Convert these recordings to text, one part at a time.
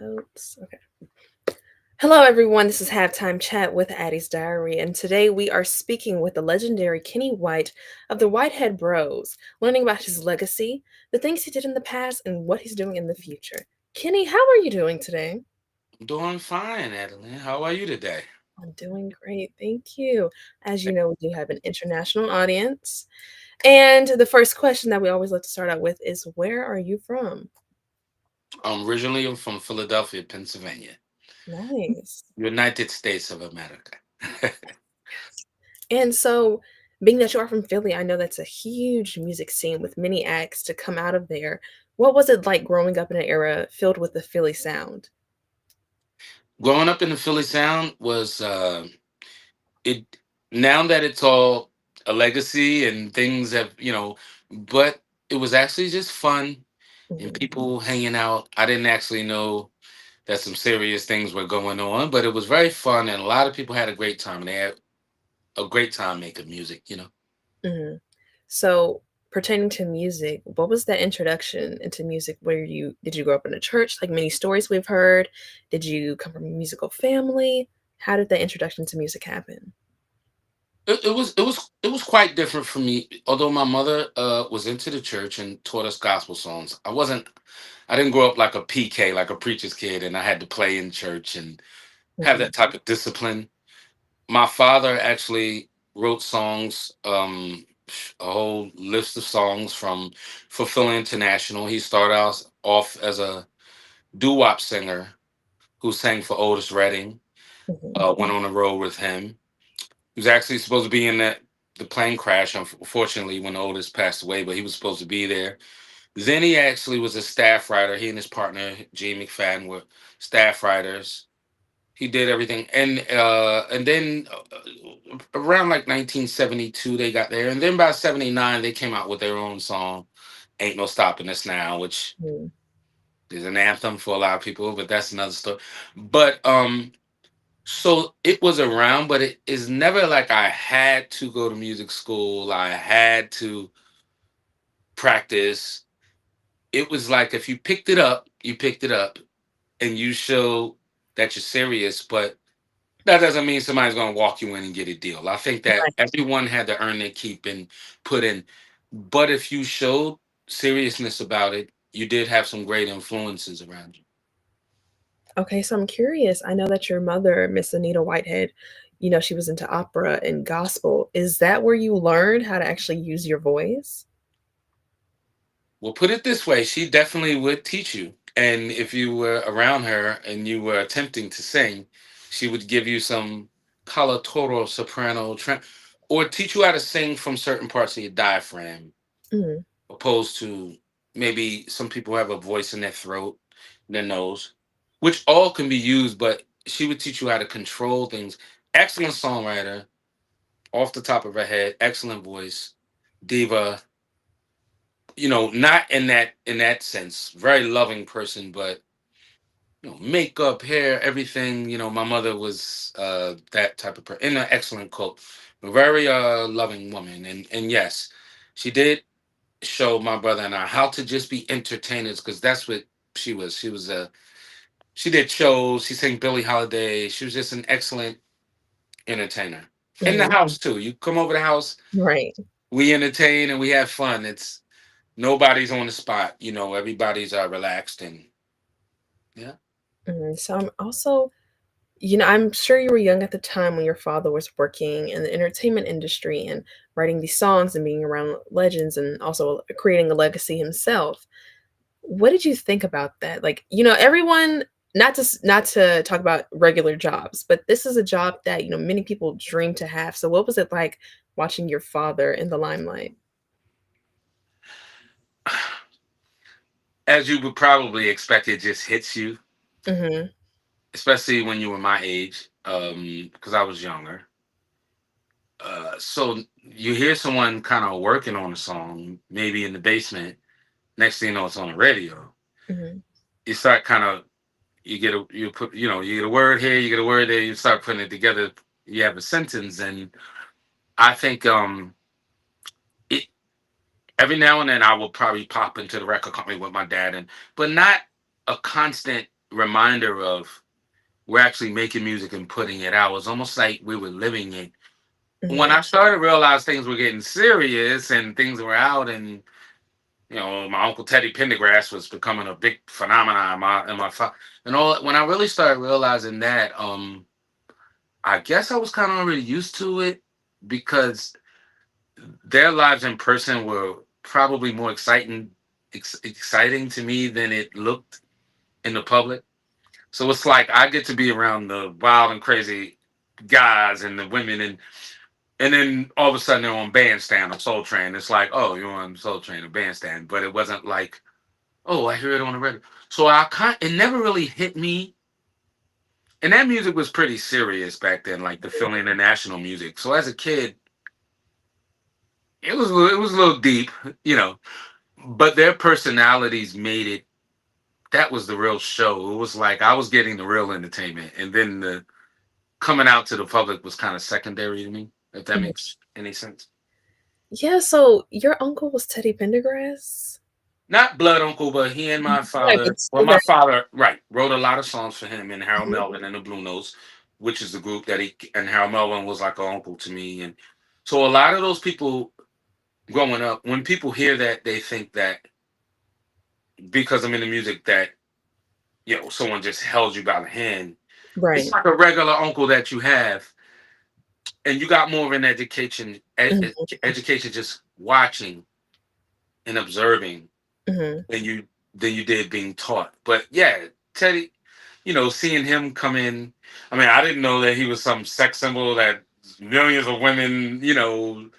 Notes. Okay. Hello, everyone. This is Halftime Chat with Addie's Diary, and today we are speaking with the legendary Kenny White of the Whitehead Bros, learning about his legacy, the things he did in the past, and what he's doing in the future. Kenny, how are you doing today? I'm doing fine, Adeline. How are you today? I'm doing great, thank you. As you know, we do have an international audience, and the first question that we always like to start out with is, where are you from? Originally, I'm from Philadelphia, Pennsylvania, Nice. United States of America. Yes. And so, being that you are from Philly, I know that's a huge music scene with many acts to come out of there. What was it like growing up in an era filled with the Philly sound? Growing up in the Philly Sound was it. Now that it's all a legacy and things have but it was actually just fun and Mhm. people hanging out. I didn't actually know that some serious things were going on, but it was very fun and a lot of people had a great time and they had a great time making music. Mhm. So, pertaining to music, what was that introduction into music? Where you did you grow up in a church, like many stories we've heard? Did you come from a musical family? How did that introduction to music happen? It was quite different for me. Although my mother was into the church and taught us gospel songs, I didn't grow up like a PK, like a preacher's kid, and I had to play in church and have Mhm. that type of discipline. My father actually wrote songs, a whole list of songs from Fulfilling International. He started out off as a doo-wop singer who sang for Otis Redding. Mhm. Went on the road with him. He was actually supposed to be in the plane crash, unfortunately, when Otis passed away, but he was supposed to be there. Then he actually was a staff writer. He and his partner, Gene McFadden, were staff writers. He did everything. And then around like 1972, they got there. And then by 79, they came out with their own song, Ain't No Stopping Us Now, which Mhm. is an anthem for a lot of people, but that's another story. But so it was around, but it is never like I had to go to music school. I had to practice. It was like if you picked it up, you picked it up and you show that you're serious, but that doesn't mean somebody's going to walk you in and get a deal. I think that Right. everyone had to earn their keep and put in. But if you showed seriousness about it, you did have some great influences around you. Okay, so I'm curious. I know that your mother, Miss Anita Whitehead, she was into opera and gospel. Is that where you learned how to actually use your voice? Well, put it this way, she definitely would teach you. And if you were around her and you were attempting to sing, she would give you some coloratura, soprano, or teach you how to sing from certain parts of your diaphragm, Mhm. opposed to maybe some people have a voice in their throat, their nose, which all can be used, but she would teach you how to control things. Excellent songwriter, off the top of her head, excellent voice, diva, not in that sense, very loving person, but makeup, hair, everything. My mother was that type of person, and an excellent cook, a very loving woman, and yes, she did show my brother and I how to just be entertainers because that's what she was. She did shows. She sang Billie Holiday. She was just an excellent entertainer in the Mhm. house too. You come over the house, Right. we entertain and we have fun. It's nobody's on the spot. Everybody's relaxed and yeah. So I'm also, I'm sure you were young at the time when your father was working in the entertainment industry and writing these songs and being around legends and also creating a legacy himself. What did you think about that? Like, everyone, not to talk about regular jobs, but this is a job that, many people dream to have. So what was it like watching your father in the limelight? As you would probably expect, it just hits you, Mhm. especially when you were my age, because I was younger. So you hear someone kind of working on a song, maybe in the basement. Next thing you know, it's on the radio. Mhm. You start kind of you get a word here, you get a word there. You start putting it together. You have a sentence, and I think it every now and then I will probably pop into the record company with my dad, but not a constant. reminder of we're actually making music and putting it out. It was almost like we were living it. When Mhm. I started to realize things were getting serious and things were out, and my uncle Teddy Pendergrass was becoming a big phenomenon. And all. When I really started realizing that, I guess I was kind of already used to it because their lives in person were probably more exciting to me than it looked in the public. So it's like I get to be around the wild and crazy guys and the women, and then all of a sudden they're on Bandstand or Soul Train. It's like, oh, you're on Soul Train or Bandstand, but it wasn't like, oh, I hear it on the radio. So it never really hit me. And that music was pretty serious back then, like the Philly International music. So as a kid, it was a little deep, you know. But their personalities made it. That was the real show. It was like I was getting the real entertainment, and then the coming out to the public was kind of secondary to me. If that Mhm. makes any sense. Yeah, so your uncle was Teddy Pendergrass? Not blood uncle, but he and my Right, father. but Well, still my very father, right, wrote a lot of songs for him and Harold mhm. Melvin and the Blue Notes, which is the group that he and Harold Melvin was like an uncle to me. And so a lot of those people growing up, when people hear that, they think that because I'm in the music that someone just held you by the hand. It's Right. like a regular uncle that you have, and you got more of an Mhm, education just watching and observing mhm. than you did being taught. But yeah, Teddy, seeing him come in, I mean, I didn't know that he was some sex symbol that millions of women,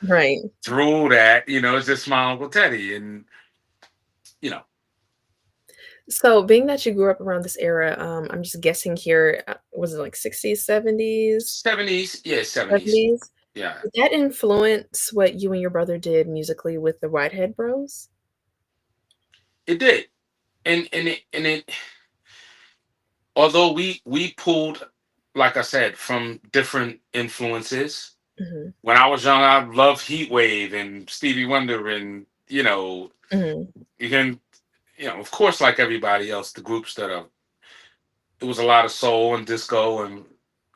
Right. drooled at. It's just my Uncle Teddy. And, you know, So, being that you grew up around this era, I'm just guessing here, was it like 60s, 70s, 70s, yeah, 70s. 70s? Yeah, Did that influence what you and your brother did musically with the Whitehead Bros? it did. And it although we pulled, like I said, from different influences. Mhm, When I was young, I loved Heat Wave and Stevie Wonder, and mhm, you can, of course, like everybody else, the groups that are, it was a lot of soul and disco and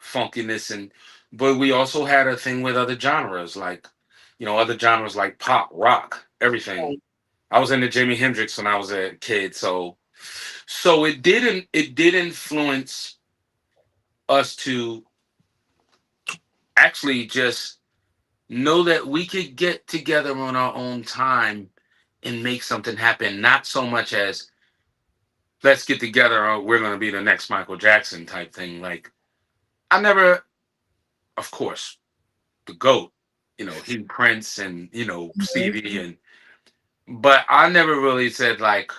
funkiness, but we also had a thing with other genres, like, other genres like pop, rock, everything. right, I was into Jimi Hendrix when I was a kid, so it did influence us to actually just know that we could get together on our own time and make something happen, not so much as let's get together or we're going to be the next Michael Jackson type thing. Like, I never, of course, the GOAT, he Prince and, mhm, Stevie, but I never really said, like,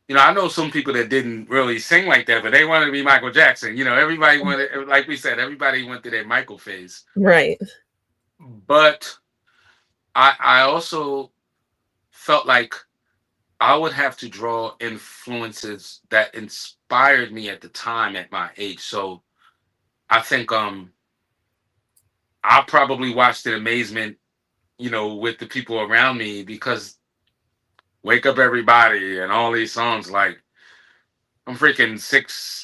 I know some people that didn't really sing like that, but they wanted to be Michael Jackson. Everybody mhm. wanted, like we said, everybody went through their Michael phase. Right, But I also felt like I would have to draw influences that inspired me at the time at my age. So I think I probably watched in amazement, with the people around me because Wake Up Everybody and all these songs, like I'm freaking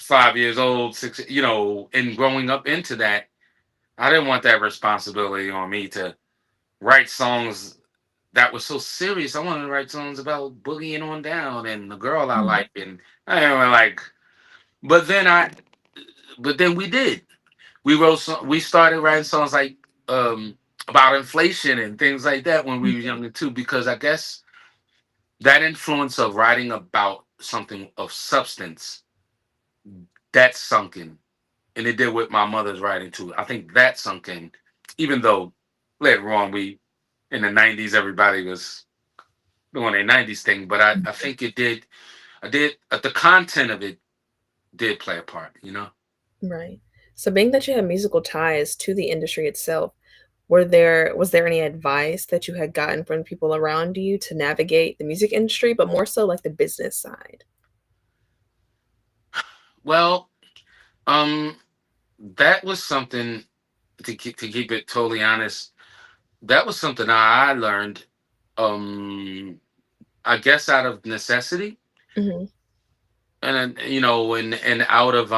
5 years old, and growing up into that, I didn't want that responsibility on me to write songs that were so serious. I wanted to write songs about boogieing on down and the girl I mhm, like, and I didn't like. But then I, but then we did. We started writing songs like about inflation and things like that when we were younger too, because I guess that influence of writing about something of substance that sunk in, and it did with my mother's writing too. I think that sunk in, even though later on we in the '90s everybody was doing a '90s thing, but I think it did. I did the content of it did play a part. right. So, being that you have musical ties to the industry itself, was there any advice that you had gotten from people around you to navigate the music industry, but more so like the business side? Well, um, that was something to keep it totally honest. That was something I learned. Um, I guess out of necessity. Mhm, and then, and out of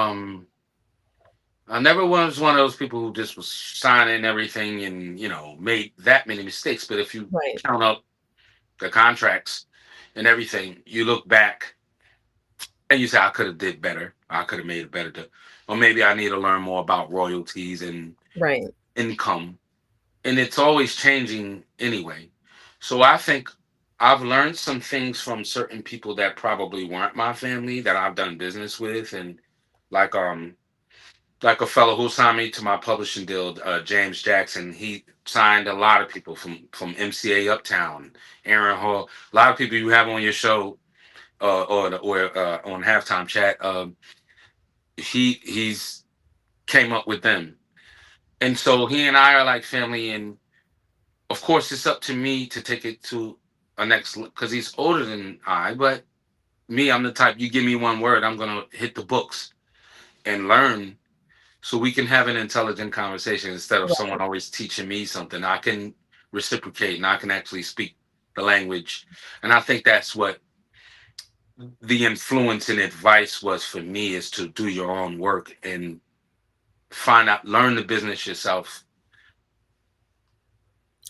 I never was one of those people who just was signing everything and made that many mistakes. But if you Right. count up the contracts and everything, you look back and you say, I could have did better. I could have made it better. Or maybe I need to learn more about royalties and Right. income. And it's always changing anyway. So I think I've learned some things from certain people that probably weren't my family that I've done business with, and like like a fellow who signed me to my publishing deal, James Jackson. He signed a lot of people from MCA Uptown, Aaron Hall, a lot of people you have on your show, or on halftime chat. He's came up with them, and so he and I are like family. And of course, it's up to me to take it to a next, because he's older than I. But me, I'm the type, you give me one word, I'm gonna hit the books and learn, so we can have an intelligent conversation instead of Right. someone always teaching me something. I can reciprocate and I can actually speak the language. And I think that's what the influence and advice was for me, is to do your own work and find out, learn the business yourself.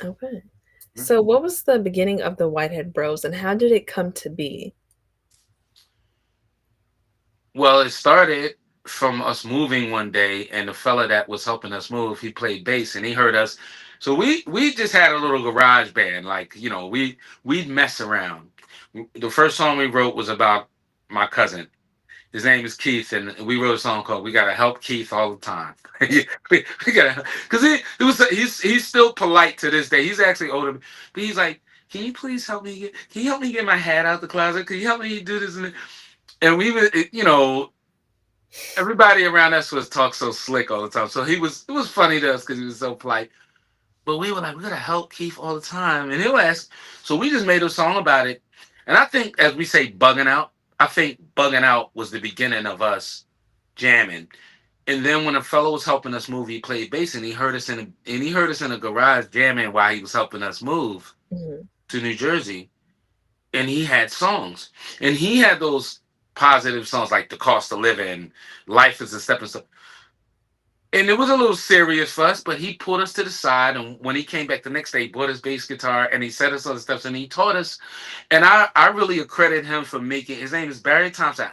Okay. So, what was the beginning of the Whitehead Bros, and how did it come to be? Well, it started from us moving one day, and the fella that was helping us move, he played bass, and he heard us. So we just had a little garage band, like we'd mess around. The first song we wrote was about my cousin. His name is Keith, and we wrote a song called "We Gotta Help Keith All the Time." we gotta, because he's still polite to this day. He's actually older, but he's like, "Can you please help me get? Can you help me get my hat out the closet? Can you help me do this?" And we were, everybody around us was talk so slick all the time. So it was funny to us because he was so polite. But we were like, we gotta help Keith all the time. And he'll ask. So we just made a song about it. And I think, as we say, bugging out, I think bugging out was the beginning of us jamming. And then when a fellow was helping us move, he played bass, and he heard us in a garage jamming while he was helping us move Mhm. to New Jersey. And he had songs. And he had those positive songs like The Cost of Living, Life is a Stepping Stone. And it was a little serious for us, but he pulled us to the side. And when he came back the next day, he bought his bass guitar and he set us on the steps and he taught us. And I really accredit him for making, his name is Barry Thompson.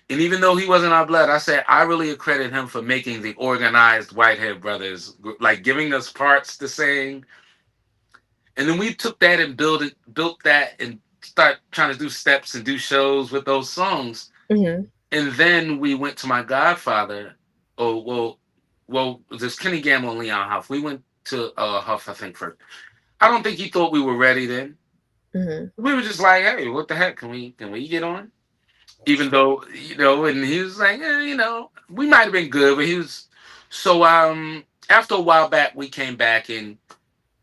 And even though he wasn't our blood, I said, I really accredit him for making the organized Whitehead brothers, like giving us parts to sing. And then we took that and built that and start trying to do steps and do shows with those songs. Mhm. And then we went to my godfather. Oh well, there's Kenny Gamble and Leon Huff. We went to Huff, I think, first. I don't think he thought we were ready then. Mhm. We were just like, hey, what the heck? Can we get on? Even though, and he was like, we might have been good, but he was. So after a while back, we came back, and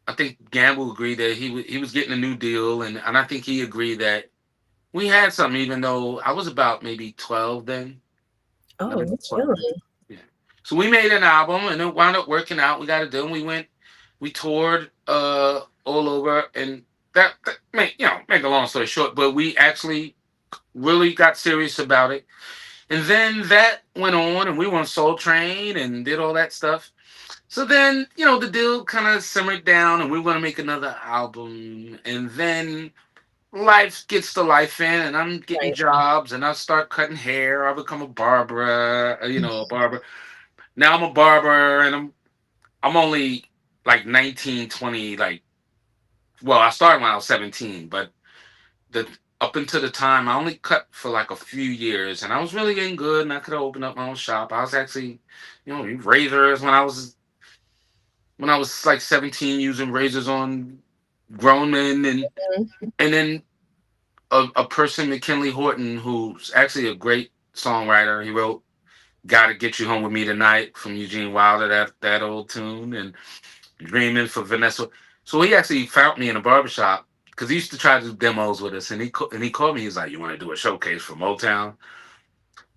I think Gamble agreed that he was getting a new deal, and I think he agreed that we had something, even though I was about maybe 12 then. Oh, Maybe that's 12. young. Yeah. So we made an album, and it wound up working out. We got it done. We toured all over, and that make a long story short, but we actually really got serious about it. And then that went on, and we were on Soul Train and did all that stuff. So then, the deal kind of simmered down, and we were going to make another album. And then life gets to life in, and I'm getting Right. jobs, and I start cutting hair. I become a barber, a barber. Now I'm a barber, and I'm only like 19, 20. Like, well, I started when I was 17, but the up until the time I only cut for like a few years, and I was really getting good, and I could have opened up my own shop. I was actually, razors when I was like 17, using razors on grown men. Mhm. And then a person, McKinley Horton, who's actually a great songwriter. He wrote "Gotta Get You Home with Me Tonight" from Eugene Wilder, that old tune, and "Dreaming" for Vanessa. So he actually found me in a barbershop because he used to try to do demos with us, and he called me. He's like, "You want to do a showcase for Motown?"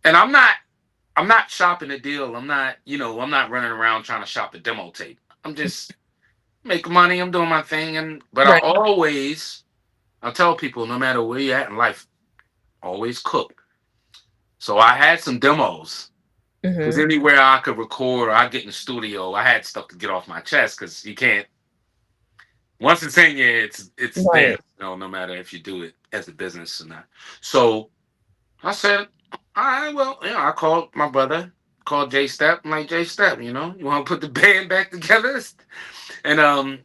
And I'm not shopping a deal. I'm not running around trying to shop a demo tape. I'm just making money. I'm doing my thing, but Right. I tell people, no matter where you're at in life, always cook. So I had some demos because Mhm. anywhere I could record or I get in the studio, I had stuff to get off my chest because you can't. Once it's in you, it's there. Right. No matter if you do it as a business or not. So I said, all right, well, I called my brother, called Jay Step. I'm like, Jay Step, you want to put the band back together? And I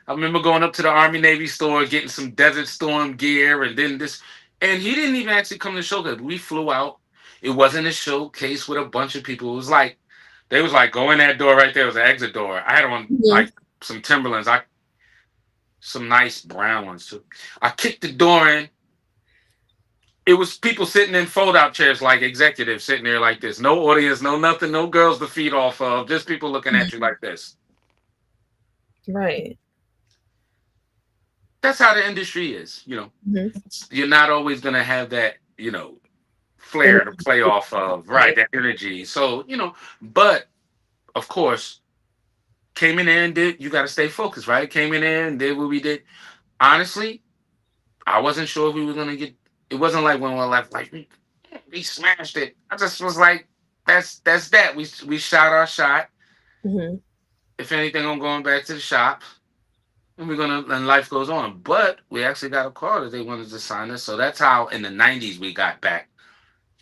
remember going up to the Army Navy store, getting some Desert Storm gear, and then this. And he didn't even actually come to the show because we flew out. It wasn't a showcase with a bunch of people. It was like they was like, go in that door right there. It was an exit door. I had on Mhm. like some Timberlands, some nice brown ones too. I kicked the door in. It was people sitting in fold out chairs like executives sitting there like this. No audience, no nothing, no girls to feed off of, just people looking at you Mhm. like this. Right. That's how the industry is. Mhm. You're not always gonna have that, And flair to play off of, right? right. That energy. So, but of course, came in there and did you gotta stay focused, right? Came in there and did what we did. Honestly, I wasn't sure if we were gonna get it wasn't like when we left, like we smashed it. I just was like, that's that. We shot our shot. Mhm. If anything, I'm going back to the shop. And and life goes on. But we actually got a call that they wanted to sign us. So that's how in the 90s we got back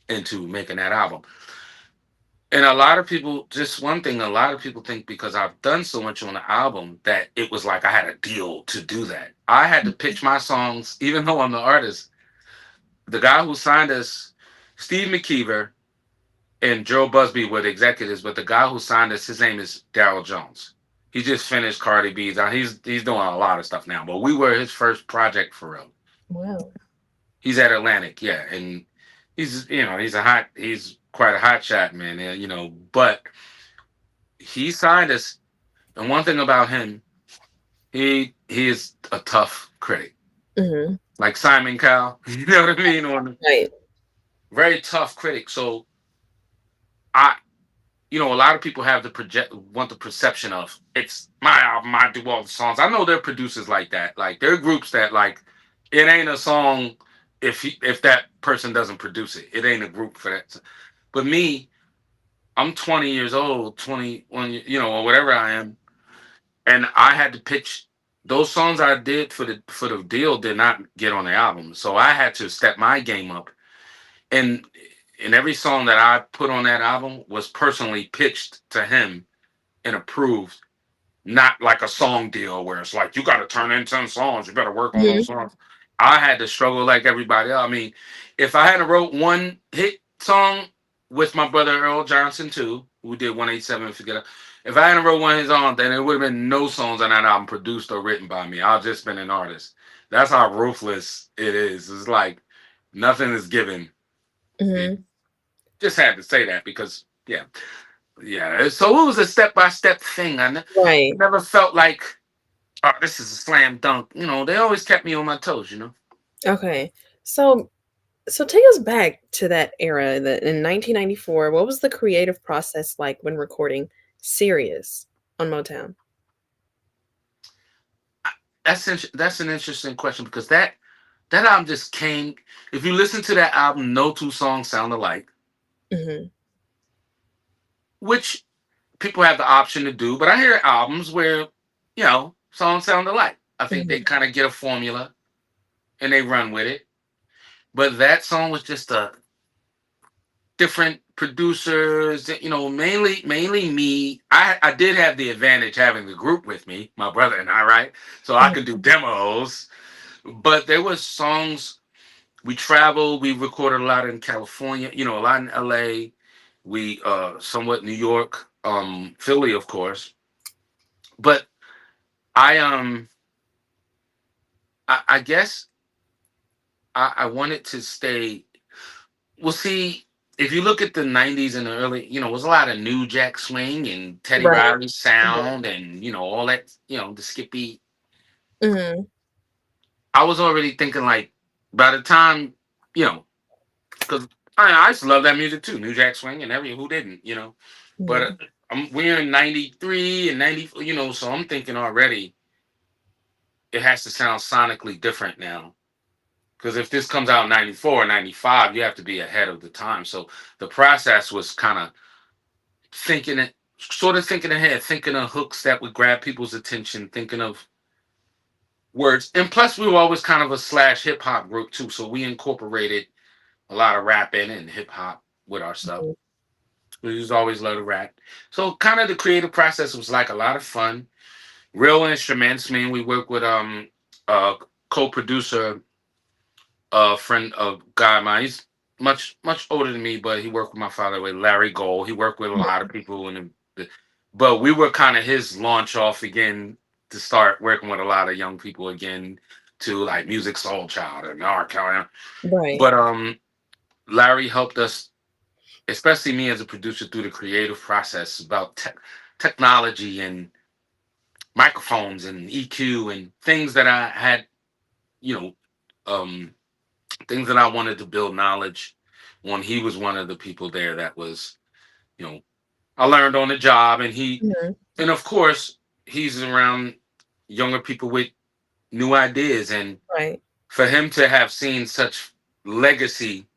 into making that album. And a lot of people, just one thing, a lot of people think because I've done so much on the album that it was like I had a deal to do that. I had to pitch my songs, even though I'm the artist. The guy who signed us, Steve McKeever and Joe Busby were the executives, but the guy who signed us, his name is Daryl Jones. He just finished Cardi B's. He's doing a lot of stuff now, but we were his first project for real. Wow. He's at Atlantic, yeah, and he's quite a hot shot, man. But he signed us, and one thing about him, he is a tough critic, Mhm. like Simon Cowell. You know what I mean? On Right. very tough critic. So I, a lot of people have want the perception of it's my album, I do all the songs. I know there are producers like that. Like there are groups that like it ain't a song if that person doesn't produce it. It ain't a group for that. But me, I'm 20 years old, 21, or whatever I am, and I had to pitch those songs I did for the deal did not get on the album. So I had to step my game up. And every song that I put on that album was personally pitched to him and approved, not like a song deal where it's like you got to turn in 10 songs, you better work on those Mhm. songs. I had to struggle like everybody else. I mean, if I hadn't wrote one hit song with my brother Earl Johnson too, who did 187 Forget It, if I hadn't wrote one of his own, then there would have been no songs on that album produced or written by me. I've just been an artist. That's how ruthless it is. It's like nothing is given. It Mhm. just had to say that because yeah. So it was a step by step thing. Right. Never felt like, oh, this is a slam dunk. They always kept me on my toes. Okay. So take us back to that era that in 1994, what was the creative process like when recording Serious on Motown? That's an interesting question because that album just came. If you listen to that album, no two songs sound alike, Mhm. which people have the option to do. But I hear albums where songs sound alike. I think they Mhm. kind of get a formula and they run with it. But that song was just a different producers, mainly me. I did have the advantage having the group with me, my brother and I, right? So I Mhm. could do demos. But there was songs we traveled, we recorded a lot in California, a lot in LA, we somewhat New York, Philly, of course. But I I guess I wanted to stay. Well, see, if you look at the '90s and the early, it was a lot of New Jack Swing and Teddy Right. Riley Mhm. sound, and all that, the Skippy. Mhm. I was already thinking like, by the time, because I used to love that music too, New Jack Swing and who didn't. But Mhm. we're in '93 and '94, so I'm thinking already it has to sound sonically different now Because if this comes out in 94 or 95, you have to be ahead of the time. So the process was kind of thinking it, sort of thinking ahead, thinking of hooks that would grab people's attention, thinking of words. And plus, we were always kind of a slash hip hop group too. So we incorporated a lot of rapping and hip hop with our stuff. Mhm. We just always love to rap. So kind of the creative process was like a lot of fun. Real instruments. I mean, we work with a co-producer, a friend of guy of mine. He's much older than me, but he worked with my father with Larry Gold. He worked with a lot of people but we were kind of his launch off again to start working with a lot of young people again to like Music Soul Child and R. Kelly. Right. But Larry helped us, especially me as a producer, through the creative process about technology and microphones and EQ and things that I had, you know, um, things that I wanted to build knowledge on. He was one of the people there that was, you know, I learned on the job, Mhm. and of course, he's around younger people with new ideas, and Right. for him to have seen such legacy,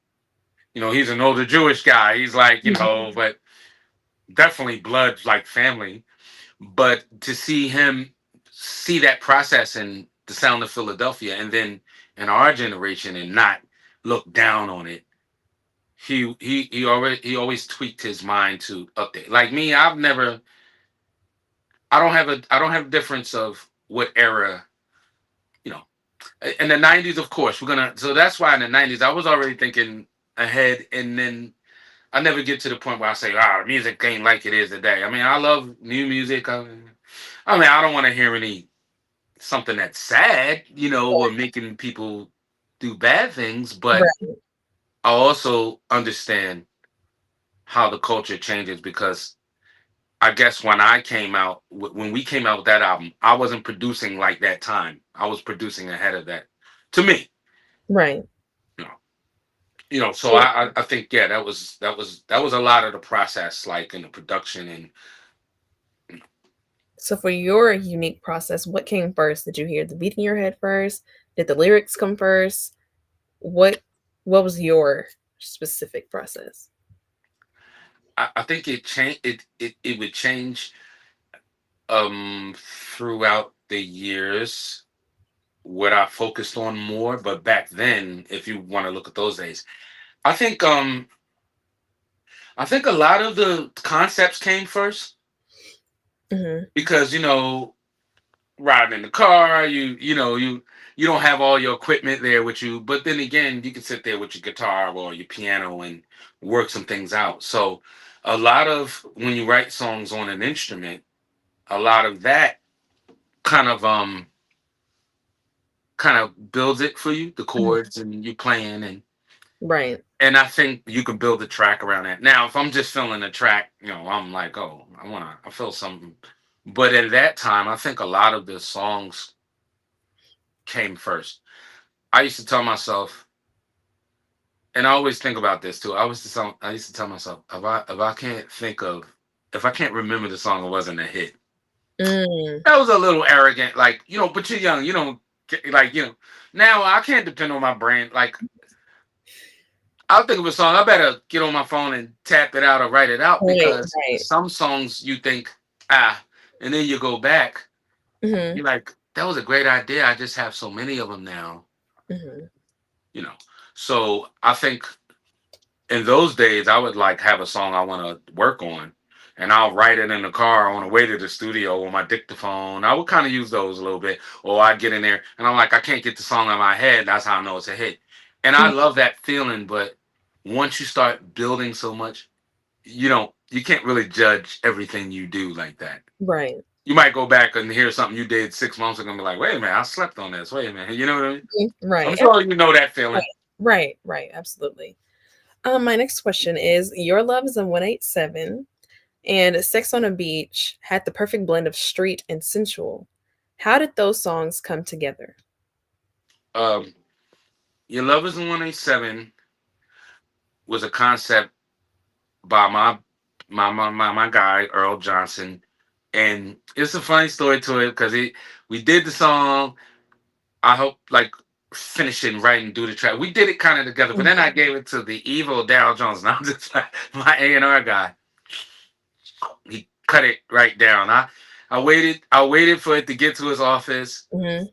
he's an older Jewish guy. He's like, Mhm. but definitely blood like family. But to see him see that process in the sound of Philadelphia, and then in our generation, and not look down on it. He always tweaked his mind to update. Like me, I don't have difference of what era, you know. In the '90s, of course, so that's why in the '90s I was already thinking ahead, and then I never get to the point where I say, the music ain't like it is today. I mean, I love new music. I mean, I don't want to hear any something that's sad, or making people do bad things, but Right. I also understand how the culture changes because I guess when I came out, when we came out with that album, I wasn't producing like that time. I was producing ahead of that. To me, Right. you know, so And I think yeah, that was a lot of the process, like in the production and so for your unique process, what came first? Did you hear the beat in your head first? Did the lyrics come first? What what was your specific process? I think it would change throughout the years what I focused on more. But back then, if you want to look at those days, I think um I think a lot of the concepts came first Mhm. because riding in the car, you don't have all your equipment there with you, but then again, you can sit there with your guitar or your piano and work some things out. So a lot of when you write songs on an instrument, a lot of that kind of um kind of builds it for you, the Mhm. chords and you playing Right. and I think you can build a track around that. Now, if I'm just feeling a track, I'm like, oh, I feel something. But at that time, I think a lot of the songs came first. I used to tell myself, and I always think about this too. I used to tell myself, if I can't remember the song, it wasn't a hit. Mm. That was a little arrogant, like but you're young, you don't like Now I can't depend on my brain. Like I'll think of a song. I better get on my phone and tap it out or write it out Right, because right. some songs you think and then you go back. Mhm. You're like, that was a great idea. I just have so many of them now. Mhm. You know. So I think in those days I would like have a song I want to work on, and I'll write it in the car on the way to the studio on my dictaphone. I would kind of use those a little bit, or I get in there and I'm like, I can't get the song in my head. That's how I know it's a hit. And I Mhm. love that feeling, but once you start building so much, you can't really judge everything you do like that. Right. You might go back and hear something you did 6 months ago and be like, wait a minute, I slept on this. Wait a minute. You know what I mean? Mhm. I'm Right. sure you know that Right. feeling. Right, right, absolutely. My next question is Your Love is a 187 and Sex on a Beach had the perfect blend of street and sensual. How did those songs come together? Um, Your Love is in 187 was a concept by my guy, Earl Johnson. And it's a funny story to it because we did the song. I hope like finishing writing do the track. We did it kind of together, but then I gave it to the evil Daryl Jones. And I'm just like my A&R guy. He cut it right down. I waited for it to get to his office. Mhm.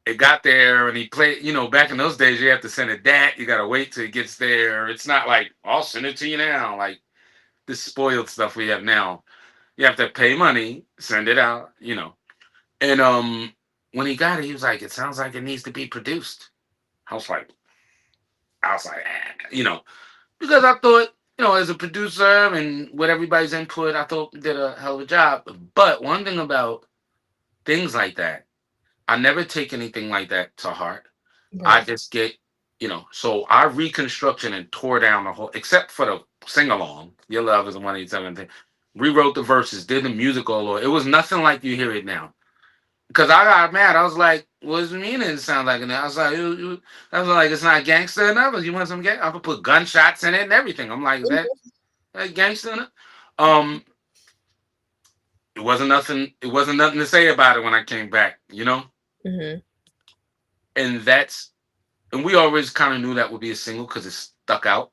It got there and he played, back in those days you have to send a DAT. You gotta wait till it gets there. It's not like I'll send it to you now. Like this spoiled stuff we have now. You have to pay money, send it out. And when he got it, he was like, it sounds like it needs to be produced. I was like, because I thought, as a producer and with everybody's input, I thought we did a hell of a job. But one thing about things like that, I never take anything like that to heart. I Right. just so I reconstructed and tore down the whole, except for the sing along. Your love is a 187 thing. Rewrote the verses, did the music all over. It was nothing like you hear it now. Because I got mad. I was like, what does it mean it sounds like it? I was like, I was like, it's not gangster enough. You want some gang? I could put gunshots in it and everything. I'm like, is that gangster enough? Um, it wasn't nothing to say about it when I came back. Mhm. And and we always kind of knew that would be a single because it stuck out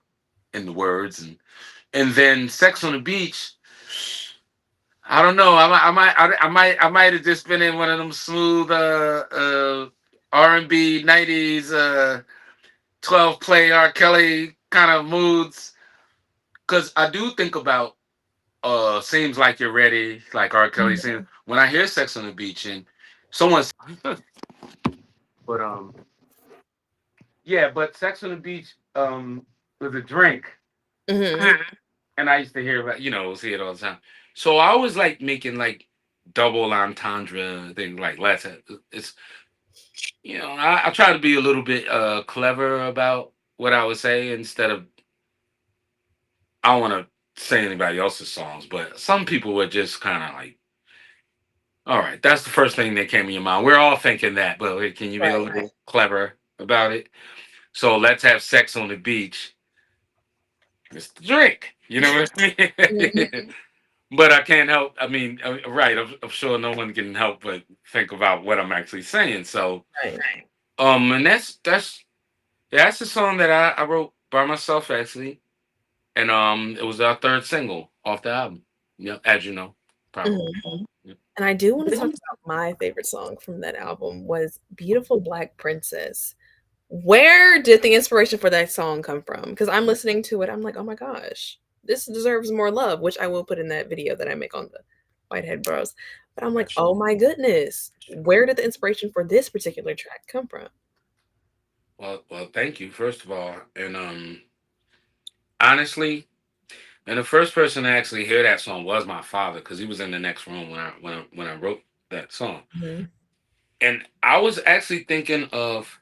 in the words and then Sex on the Beach. I don't know. I might have just been in one of them smooth R&B '90s 12 play R. Kelly kind of moods because I do think about Seems Like You're Ready, like R. Kelly Mhm. sings. When I hear Sex on the Beach and someone's but yeah, but Sex on the Beach was a drink. Mhm. And I used to hear about, see it all the time. So I always like making like double entendre things like it's I try to be a little bit clever about what I would say instead of I don't want to say anybody else's songs, but some people were just kind of like, all right, that's the first thing that came to your mind. We're all thinking that, but wait, can you be a Right. little clever about it? So let's have sex on the beach. It's the drink. You know what I Mhm. mean? But I can't help. I mean, right? I'm sure no one can help but think about what I'm actually saying. So, Right. and that's the song that I wrote by myself actually, and it was our third single off the album. Yeah, as you know, probably. Mhm. Yep. And I do wanna talk about my favorite song from that album was "Beautiful Black Princess." Where did the inspiration for that song come from? Because 'Cause I'm listening to it, I'm like, "Oh my gosh, this deserves more love," which I will put in that video that I make on the Whitehead Bros. But I'm like, "Oh my goodness, where did the inspiration for this particular track come from?" Well, thank you first of all, and honestly, and the first person to actually hear that song was my father because he was in the next room when I wrote that song, Mhm, and I was thinking of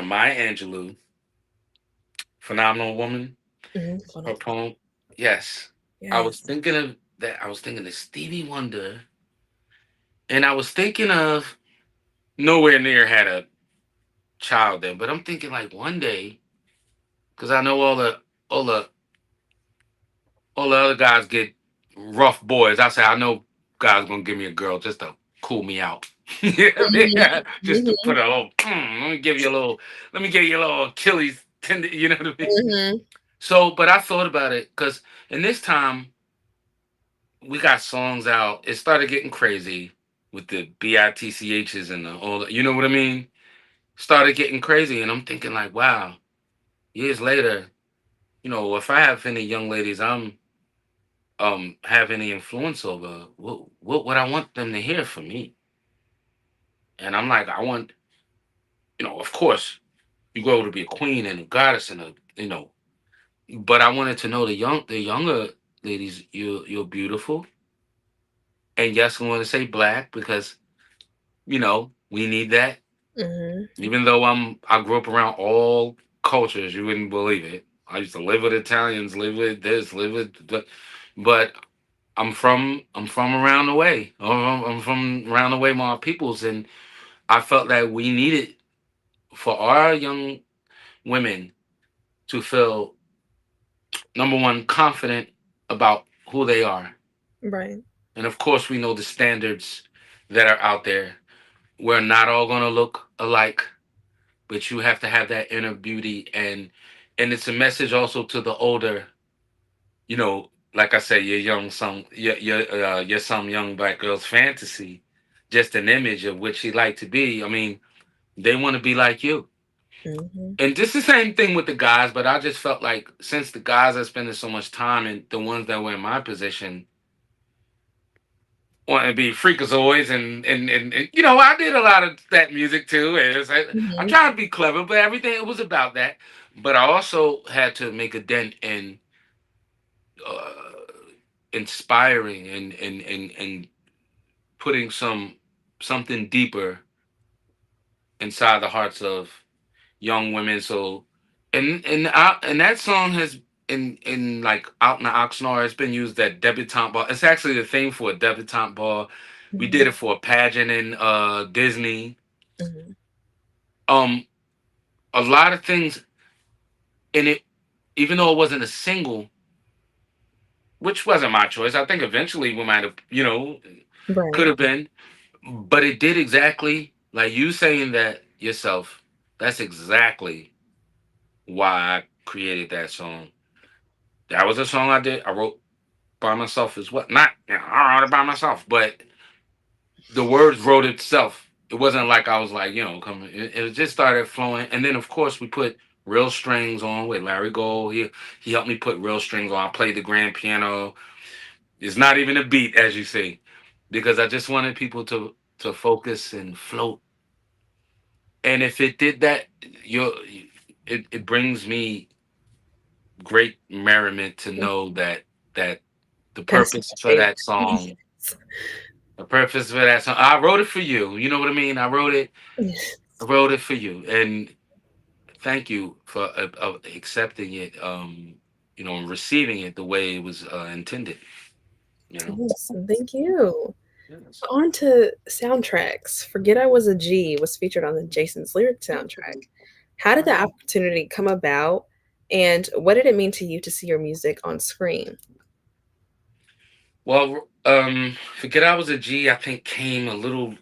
Maya Angelou, Phenomenal Woman, mhm, her phenomenal. poem. Yes. I was Yes. thinking of that. I was thinking of Stevie Wonder. And I was thinking of nowhere near had a child then, but I'm thinking like one day, because I know all the all the other guys get rough boys. I say I know God's gonna give me a girl just to cool me out. You know what I Mhm, mean? Just to mhm, put a little let me give you a little Achilles tendon, you know what I mean? mhm. So but I thought about it because in this time we got songs out. It started getting crazy with the bitchs and the all. You know what I mean? Started getting crazy, and I'm thinking like, wow. Years later, if I have any young ladies, have any influence over, what would I want them to hear from me? And I'm like, I want, of course, you grow to be a queen and a goddess and but I wanted to know the younger ladies, you're beautiful, and yes, I want to say black because we need that. Mhm. Even though I grew up around all cultures, you wouldn't believe it. I used to live with Italians, live with this, live with but I'm from around the way. I'm from around the way, my peoples, and I felt that we needed for our young women to feel number one confident about who they are, Right. and of course we know the standards that are out there. we're not all gonna look alike, but you have to have that inner beauty, and it's a message also to the older, like I said, your some young black girl's fantasy, just an image of what she like to be. I mean, they want to be like you. Mhm. And just the same thing with the guys, but I just felt like since the guys are spending so much time and the ones that were in my position want to be freakazoids and I did a lot of that music too. And I Mhm. tried to be clever, but everything it was about that. But I also had to make a dent in uh, inspiring and putting something deeper inside the hearts of young women. So, and that song has in like out in the Oxnard, it's been used at debutante ball. It's actually the thing for a debutante ball. We did Mhm. it for a pageant in Disney. Mhm. Um, a lot of things in it, even though it wasn't a single, which wasn't my choice. I think eventually we might have, could Right. have been, but it did exactly like you saying that yourself. That's exactly why I created that song. That was a song I did. I wrote by myself as well. Not, I wrote it by myself, but the words wrote itself. It wasn't like I was like, coming. It just started flowing, and then of course we put real strings on with Larry Gold. He helped me put real strings on. I played the grand piano. It's not even a beat, as you see, because I just wanted people to focus and float. And if it did that, you it brings me great merriment to know that the That's my purpose for favorite. that song, the purpose for that song, I wrote it for you. You know what I mean? Yes. I wrote it for you, and thank you for accepting it, and receiving it the way it was intended. You know. Yes, thank you. Yes. On to soundtracks. Forget I Was a G was featured on the Jason's Lyric soundtrack. How did that opportunity come about, and what did it mean to you to see your music on screen? Well, forget I was a G. I think came a little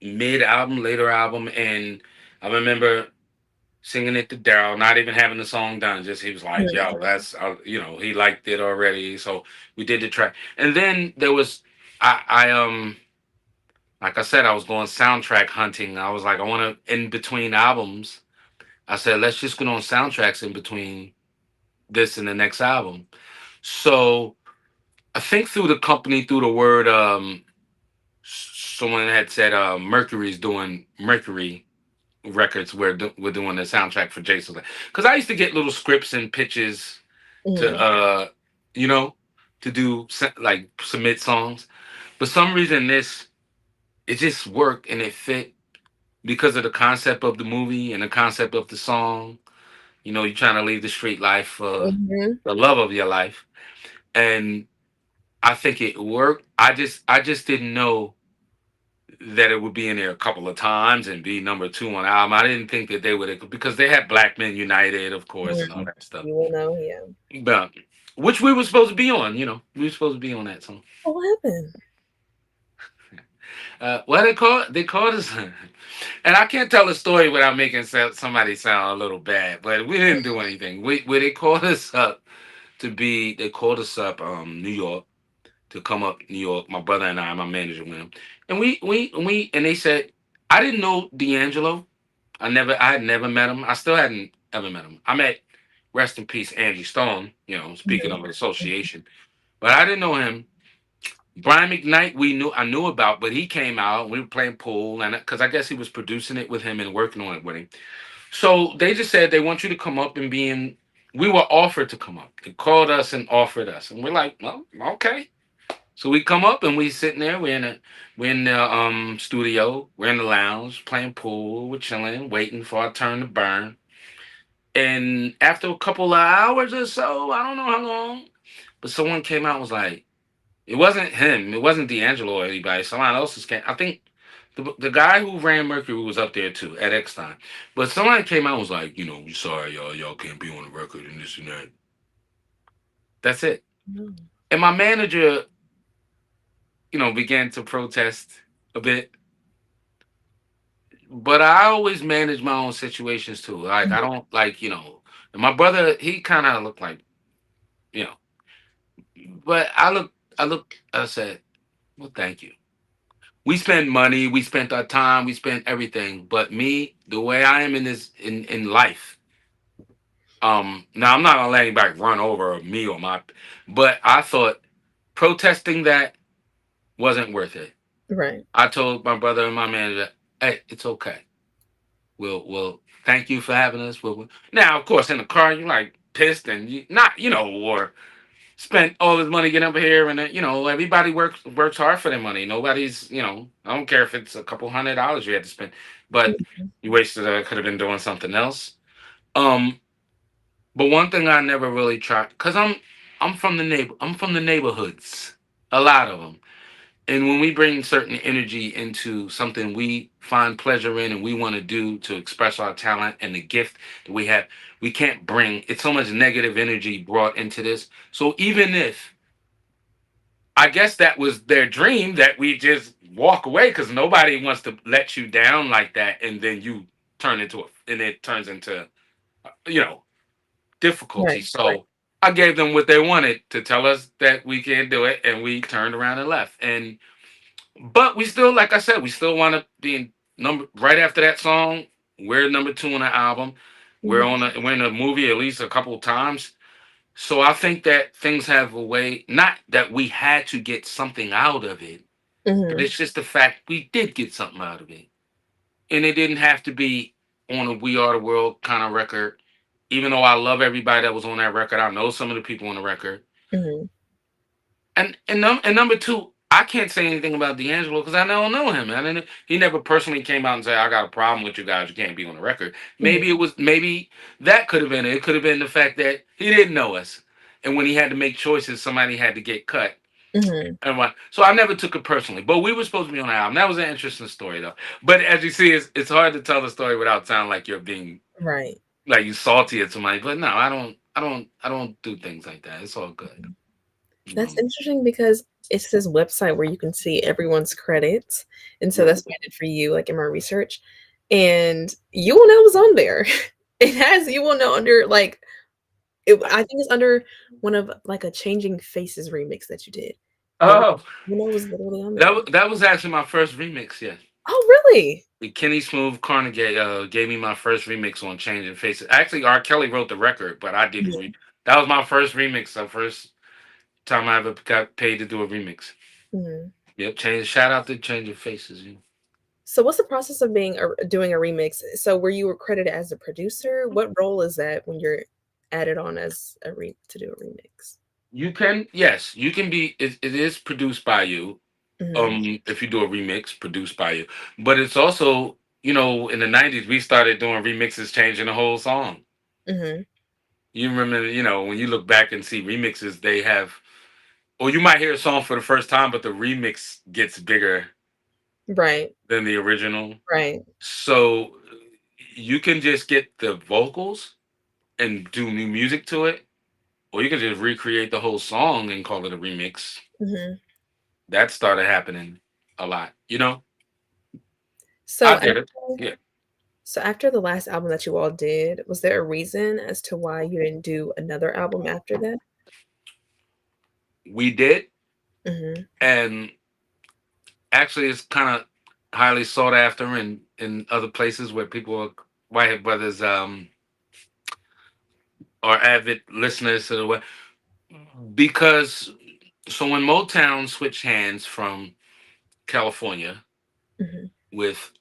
mid album, later album, and I remember singing it to Daryl, not even having the song done. Just he was like, Mhm. "Yo, that's he liked it already." So we did the track, and then there was I like I said, I was going soundtrack hunting. I was like, I want to in between albums. I said, let's just get on soundtracks in between this and the next album. So I think through the company, through the word, someone had said Mercury's doing Mercury Records. We're doing the soundtrack for Jason. Because I used to get little scripts and pitches to Mhm. you know to do like submit songs. For some reason, this it just worked and it fit because of the concept of the movie and the concept of the song. You're trying to leave the street life for Mhm. the love of your life, and I think it worked. I just didn't know that it would be in there a couple of times and be number two on the album. I didn't think that they would because they had Black Men United, of course, and all Mhm. that stuff. You will know, yeah. But which we were supposed to be on. We were supposed to be on that song. What happened? What they call they called us, and I can't tell a story without making somebody sound a little bad. But we didn't do anything. Where they called us up they called us up, New York, to come up New York. My brother and I, my manager, with him, and and they said I didn't know D'Angelo. I had never met him. I still hadn't ever met him. I met rest in peace Angie Stone. Speaking of association, but I didn't know him. Brian McKnight, I knew about, but he came out. We were playing pool, and because I guess he was producing it with him and working on it with him. So they just said they want you to come up and be in. We were offered to come up. They called us and offered us, and we're like, well, okay. So we come up and we sitting there. We're in the studio. We're in the lounge playing pool. We're chilling, waiting for our turn to burn. And after a couple of hours or so, I don't know how long, but someone came out and was like, it wasn't him. It wasn't D'Angelo or anybody. Someone else was came. I think the guy who ran Mercury was up there too at X time. But somebody came out and was like, we sorry, y'all can't be on the record and this and that. That's it. No. And my manager, began to protest a bit. but I always manage my own situations too. Like I Mhm. don't like, and my brother, he kind of looked like, you know, but I said, well, thank you. We spent money, we spent our time, we spent everything. But me, the way I am in this in life, now I'm not gonna let anybody run over me or my, but I thought protesting that wasn't worth it. Right. I told my brother and my manager, hey, it's okay. We'll thank you for having us. Now, of course, in the car, you're like pissed and you not, or spent all this money getting up here, and everybody works hard for their money. Nobody's, I don't care if it's a couple $100 you had to spend, but Mhm. you wasted. Could have been doing something else. Um, but one thing I never really tried, cause I'm from the neighborhoods, a lot of them. And when we bring certain energy into something we find pleasure in and we want to do to express our talent and the gift that we have, we can't bring it's so much negative energy brought into this. So even if I guess that was their dream that we just walk away because nobody wants to let you down like that and then you and it turns into you know difficulty. Right, right. So I gave them what they wanted to tell us that we can't do it and we turned around and left. And but we still, like I said, we still want to be in number right after that song. We're number two on the album. Mhm, We're in a movie at least a couple of times. So I think that things have a way, not that we had to get something out of it, but mhm, it's just the fact we did get something out of it. And it didn't have to be on a We Are the World kind of record. Even though I love everybody that was on that record, I know some of the people on the record. mhm, And number two, I can't say anything about D'Angelo because I don't know him. I didn't. He never personally came out and said, "I got a problem with you guys. You can't be on the record." mhm, Maybe that could have been it. It could have been the fact that he didn't know us, and when he had to make choices, somebody had to get cut. mhm. And what? So I never took it personally. But we were supposed to be on the album. That was an interesting story, though. But as you see, it's hard to tell the story without sounding like you're being Right. like you salty at somebody. But no, I don't do things like that. It's all good. Mhm. You That's know. interesting because it's this website where you can see everyone's credits, and so Yeah. that's what I did for you, like, in my research, and You Will Know was on there. It has You Will Know under, like I think it's under one of, like, a Changing Faces remix that you did, and Oh. You Will Know was literally on That there. that was actually my first remix. Yeah, Oh, really? Kenny Smooth Carnegie gave me my first remix on "Changing Faces." Actually, R. Kelly wrote the record, but I did Mhm, that was my first remix. The first time I ever got paid to do a remix. mhm. Yep, change. Shout out to "Changing Faces." You know. So what's the process of doing a remix? So were you credited as a producer? What role is that when you're added on as a re to do a remix? You can yes, you can be. It is produced by you. Mhm, If you do a remix, produced by you, but it's also in the '90s we started doing remixes, changing the whole song. mhm, You remember, when you look back and see remixes, they have. Or you might hear a song for the first time, but the remix gets bigger right, than the original. right, So you can just get the vocals and do new music to it, or you can just recreate the whole song and call it a remix. mhm. That started happening a lot. So I did it. after Yeah. so after the last album that you all did, was there a reason as to why you didn't do another album after that? We did. Mhm, And actually, it's kind of highly sought after in other places where people are, Whitehead Brothers are avid listeners to the way. Because so when Motown switched hands from California mhm, with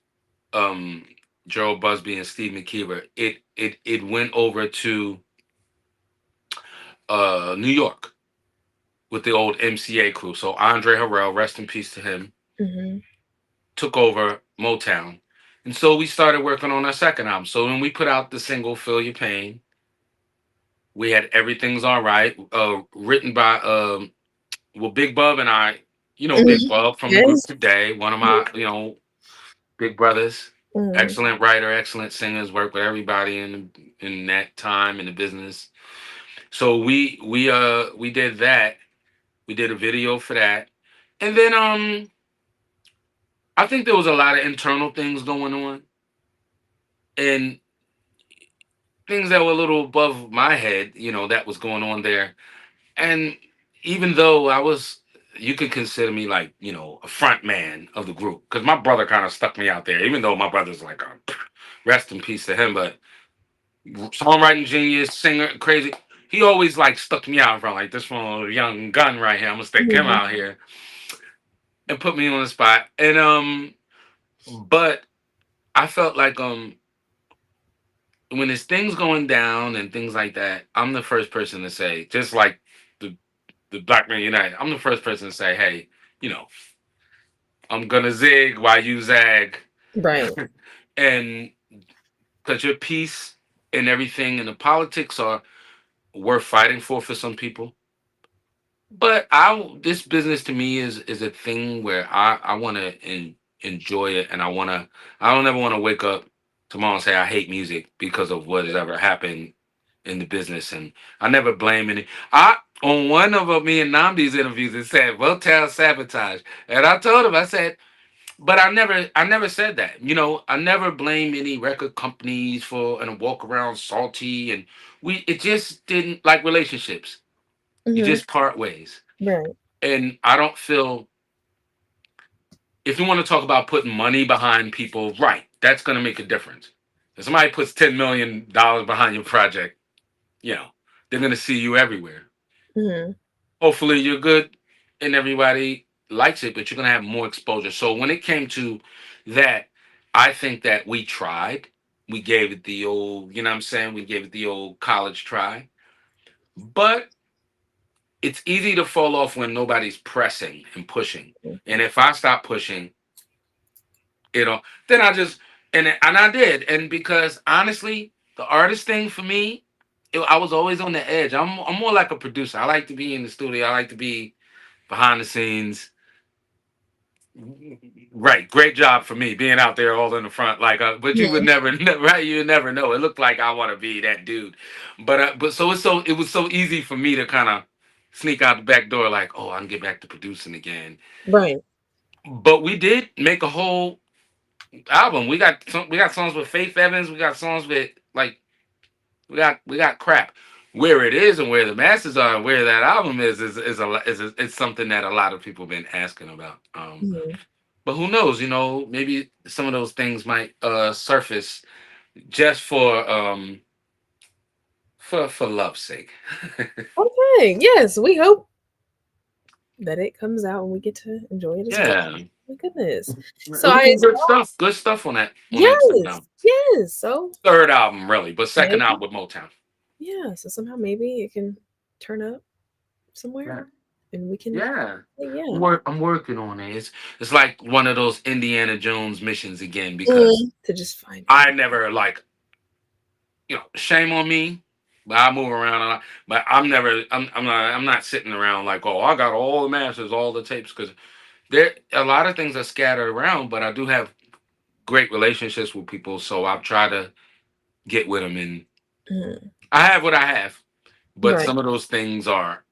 um Gerald Busby and Steve McKeever, it went over to New York with the old MCA crew. So Andre Harrell, rest in peace to him, mhm, took over Motown. And so we started working on our second album. So when we put out the single Feel Your Pain, we had Everything's All Right, written by Big Bub and I, Big mhm. Bub from the group Yes. Today, one of my, big brothers, Mhm, excellent writer, excellent singers, worked with everybody in that time in the business. So we did that. We did a video for that. And then I think there was a lot of internal things going on. and things that were a little above my head, that was going on there. And even though you could consider me like, a front man of the group, because my brother kind of stuck me out there, even though my brother's like, rest in peace to him, but songwriting genius, singer, crazy. He always like stuck me out in front, like this one young gun right here. I'm gonna stick him Mhm. out here and put me on the spot. And but I felt like when there's things going down and things like that, I'm the first person to say, just like the Black Man United, I'm the first person to say, hey, you know, I'm gonna zig while you zag, Right. and because your peace and everything and the politics are worth fighting for some people. But this business to me is a thing where I want to enjoy it, and I don't ever want to wake up tomorrow and say I hate music because of what has ever happened in the business, and I never blame any. I On one of me and Namdi's interviews, it said Votel sabotage, and I told him, I said, but I never said that. I never blame any record companies for and walk around salty, and it just didn't, like relationships. You Mhm. just part ways, Right. and I don't feel, if you want to talk about putting money behind people, right? That's going to make a difference. If somebody puts $10 million behind your project, you know they're going to see you everywhere. Mhm. Hopefully you're good and everybody likes it, but you're going to have more exposure. So when it came to that, I think that we tried. We gave it the old, you know what I'm saying? We gave it the old college try. But it's easy to fall off when nobody's pressing and pushing. And Mhm. if I stop pushing, then I just, and I did. And because honestly, the artist thing for me, I was always on the edge. I'm more like a producer. I like to be in the studio. I like to be behind the scenes. Right, great job for me being out there all in the front. Like, but you would Mhm. never, right? You would never know. It looked like I want to be that dude, but it was so easy for me to kind of sneak out the back door, like, oh, I can get back to producing again. Right. But we did make a whole album. We got songs with Faith Evans. We got songs with like we got crap. Where it is and where the masses are and where that album is something that a lot of people have been asking about. Mhm. But who knows? Maybe some of those things might surface just for love's sake. Okay. Yes, we hope that it comes out and we get to enjoy it as well. Yeah, My goodness. it So was I some good stuff. Good stuff on that second yes, album. yes. So Third album, really, but second maybe album with Motown. yeah. So somehow maybe it can turn up Yeah, somewhere, and we can yeah. yeah. I'm working on it. It's like one of those Indiana Jones missions again because To just find it. I never like, shame on me. But I move around a lot. But I'm not sitting around like, oh, I got all the masters, all the tapes, because there a lot of things are scattered around. But I do have great relationships with people, so I'll try to get with them. And Mhm. I have what I have, but Right. some of those things are.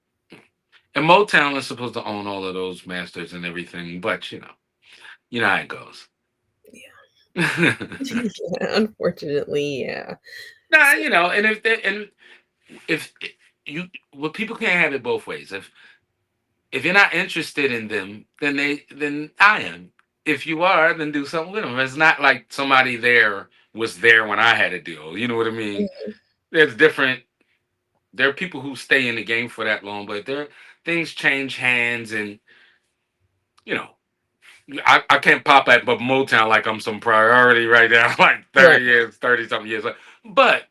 And Motown is supposed to own all of those masters and everything, but you know how it goes. Yeah. Unfortunately, yeah. Nah, So, and if you, well, people can't have it both ways. If you're not interested in them, then I am. If you are, then do something with them. It's not like somebody there was there when I had a deal. You know what I mean? mhm. There's different. There are people who stay in the game for that long, but things change hands, and you know, I can't pop at but Motown like I'm some priority right now, like Right. 30 something years. But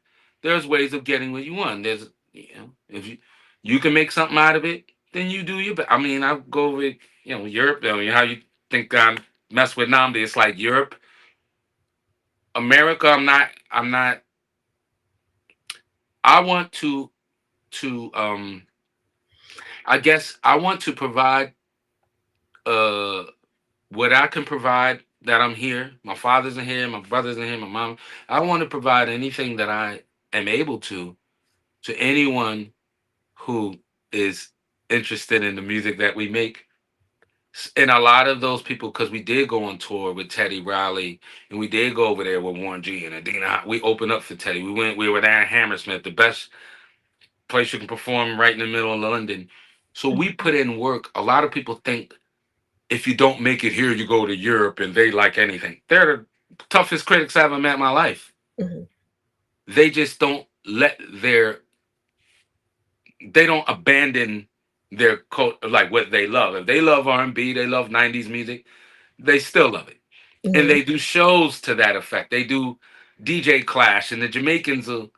there's ways of getting what you want. If you can make something out of it, then you do your best. I mean, I go with Europe. I mean, how you think I mess with Namdi? It's like Europe, America. I'm not. I want to. I guess I want to provide uh what I can provide that I'm here. My father's in here, my brother's in here, my mom. I want to provide anything that I am able to anyone who is interested in the music that we make. And a lot of those people, because we did go on tour with Teddy Riley, and we did go over there with Warren G and Adina. We opened up for Teddy. We were there in Hammersmith, the best place you can perform right in the middle of London. So we put in work. A lot of people think if you don't make it here, you go to Europe and they like anything. They're the toughest critics I ever met in my life. Mhm. They just don't they don't abandon their cult, like what they love. If they love R&B, they love 90s music, they still love it. And Mhm. they do shows to that effect. They do DJ Clash, and the Jamaicans will,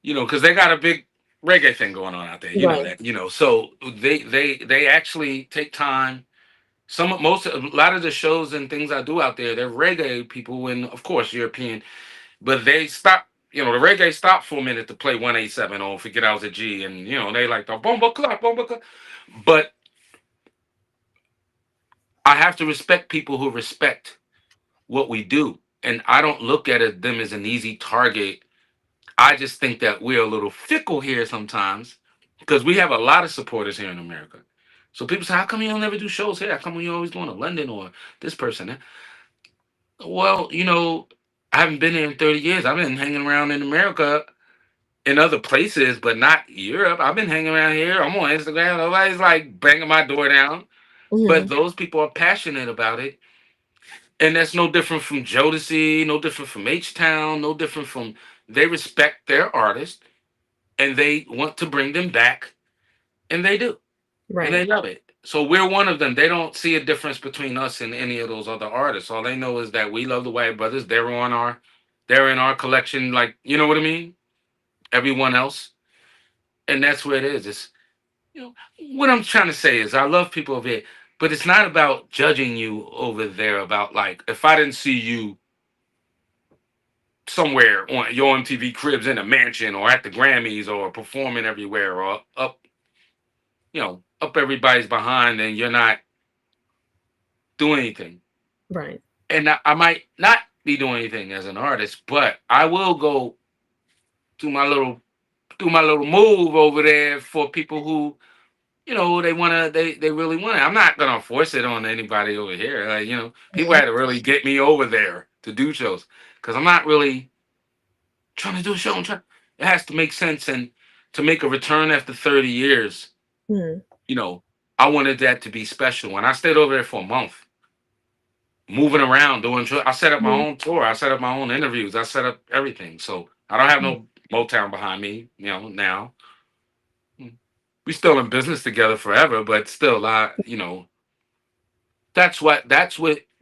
because they got a big reggae thing going on out there. You know Right. that, So they actually take time. A lot of the shows and things I do out there, they're reggae people and of course European, but they stop. The reggae stopped for a minute to play 187 or Forget I Was a G, and they like the bomba clap, bomba clap. But I have to respect people who respect what we do, and I don't look at them as an easy target. I just think that we're a little fickle here sometimes because we have a lot of supporters here in America. So people say, "How come you don't ever do shows here? How come you always going to London or this person?" Well, I haven't been here in 30 years. I've been hanging around in America in other places, but not Europe. I've been hanging around here. I'm on Instagram. Nobody's like banging my door down. But Mhm. those people are passionate about it. And that's no different from Jodeci, no different from H Town, no different from they respect their artist and they want to bring them back, and they do. And they Right. love it. So we're one of them. They don't see a difference between us and any of those other artists. All they know is that we love the White Brothers. They're in our collection, like you know what I mean? Everyone else. And that's where it is. You know, what I'm trying to say is I love people over here, but it's not about judging you over there about like if I didn't see you somewhere on your MTV Cribs in a mansion or at the Grammys or performing everywhere or up everybody's behind and you're not doing anything. Right. And I might not be doing anything as an artist, but I will go do my little move over there for people who they really want it. I'm not gonna force it on anybody over here. Like, people Mhm. had to really get me over there to do shows because I'm not really trying to do a show. It has to make sense and to make a return after 30 years. Mhm. You know, I wanted that to be special. And I stayed over there for a month, moving around, doing. I set up my Mhm. own tour. I set up my own interviews. I set up everything. So I don't have Mhm. no Motown behind me. Now we still in business together forever, but still, that's what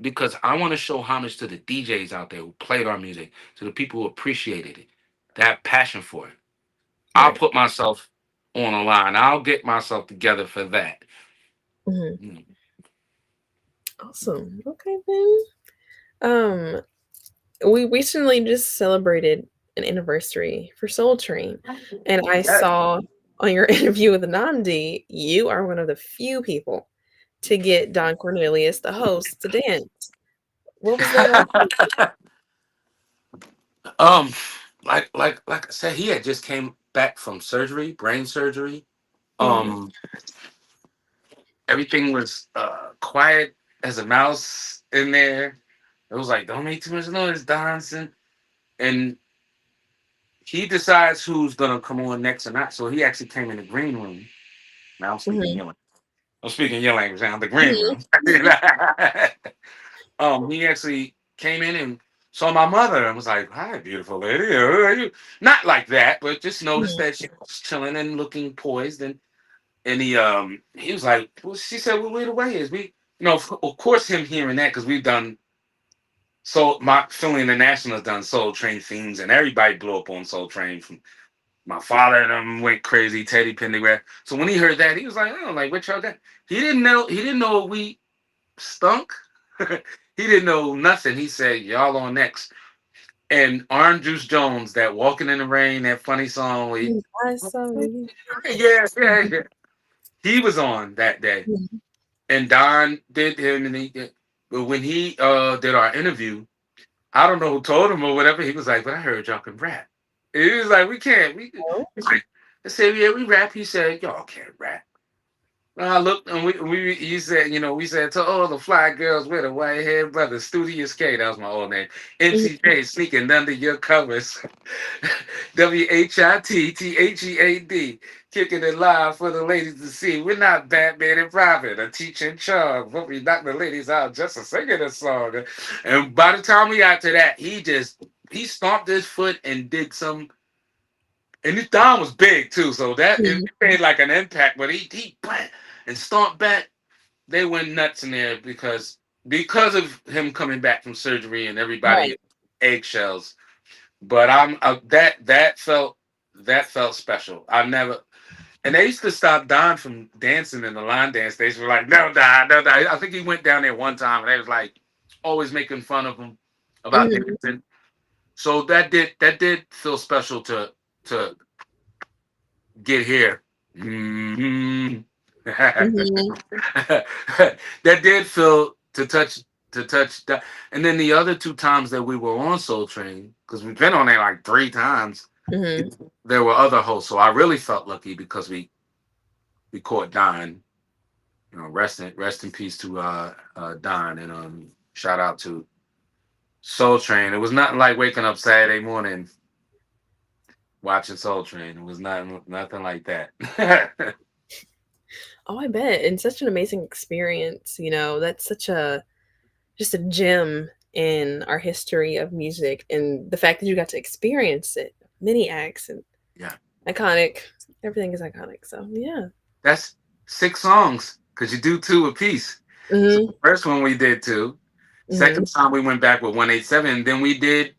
because I want to show homage to the DJs out there who played our music, to the people who appreciated it, that have passion for it. I'll Right. put myself on a line. I'll get myself together for that. Mhm. Mm. Awesome. Okay then. Um, we recently just celebrated an anniversary for Soul Train, and I Yeah. saw on your interview with Nandi, you are one of the few people to get Don Cornelius, the host, to dance. What was that like? um, like I said, he had just came back from surgery, brain surgery. Mhm. Um, Everything was quiet as a mouse in there. It was like, don't make too much noise, Donson. And he decides who's gonna come on next or not. So he actually came in the green room. Now Mhm. I'm speaking your language now. The green Mhm. room. He actually came in and saw my mother and was like, "Hi, beautiful lady. Who are you?" Not like that, but just noticed Mhm. that she was chilling and looking poised. And he was like, "Well," she said, "Well, where the way is we." Of course, him hearing that because we've done my Philly International has done Soul Train themes, and everybody blew up on Soul Train from my father and them went crazy, Teddy Pendergrass. So when he heard that, he was like, "Oh, like what y'all got?" He didn't know we stunk. He didn't know nothing. He said, "Y'all on next." And Orange Juice Jones, that "Walking in the Rain," that funny song, I saw you. yeah, yeah, yeah. He was on that day, Mhm. and Don did him, and but when he did our interview, I don't know who told him or whatever. He was like, "But I heard y'all can rap." And he was like, "We can't." Oh. I said, "Yeah, we rap." He said, "Y'all can't rap." I looked and we you said, we said to all the fly girls with a Whitehead brother, Studious K, that was my old name. Mhm, MCJ sneaking under your covers. WHITTHEAD, kicking it live for the ladies to see. We're not Batman and Robin, a teacher in charge, but we knock the ladies out just for singing a song. And by the time we got to that, he stomped his foot and did some, and his thumb was big too, so that it mhm. made like an impact. But he bang, and stomped back. They went nuts in there because of him coming back from surgery and everybody Right. eggshells. But that felt special. I never, and they used to stop Don from dancing in the line dance. They were like, "No, Don, no, Don." I think he went down there one time, and they was like always making fun of him about Mhm, dancing. So that did feel special to get here. Mhm. mhm, That did feel to touch that. And then the other two times that we were on Soul Train, because we've been on there like three times, mhm. there were other hosts. So I really felt lucky because we caught Don. Rest in peace to Don, and shout out to Soul Train. It was nothing like waking up Saturday morning watching Soul Train. It was nothing like that. Oh, I bet, and such an amazing experience, that's such a just a gem in our history of music, and the fact that you got to experience it, many acts and Yeah. iconic. Everything is iconic, so yeah. That's 6 songs because you do two a piece. So Mhm, the first one we did two. Second mhm, time we went back with 187. Then we did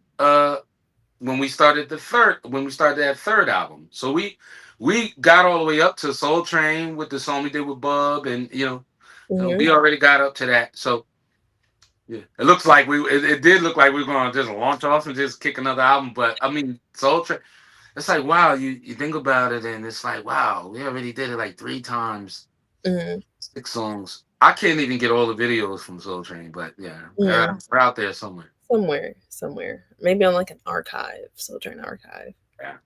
when we started that third album. So we got all the way up to Soul Train with the song we did with Bub, and mhm, we already got up to that. So yeah, it did look like we were going to just launch off and just kick another album. But I mean, Soul Train. It's like wow, you think about it, and it's like wow, we already did it like 3 times. mhm, 6 songs. I can't even get all the videos from Soul Train, but yeah, mhm. they're out there somewhere. Somewhere. Maybe on, like, an archive, Soul Train archive. Yeah,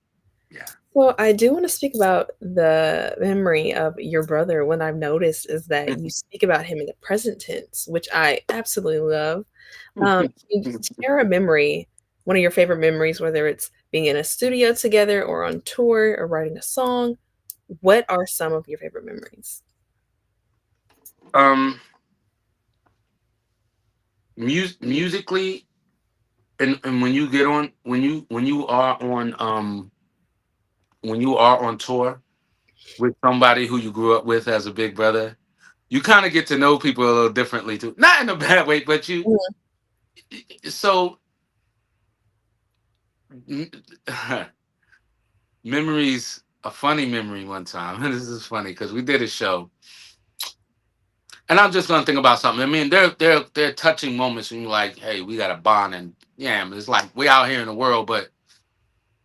yeah. Well, I do wanna speak about the memory of your brother. What I've noticed is that you speak about him in the present tense, which I absolutely love. Can you share a memory, one of your favorite memories, whether it's being in a studio together or on tour or writing a song? What are some of your favorite memories? um, musically, and when you are on tour with somebody who you grew up with as a big brother, you kind of get to know people a little differently too. Not in a bad way, but Mhm, so memories. A funny memory one time. This is funny because we did a show. And I'm just gonna think about something. I mean, they're touching moments when you're like, hey, we got a bond, and yeah, it's like we out here in the world, but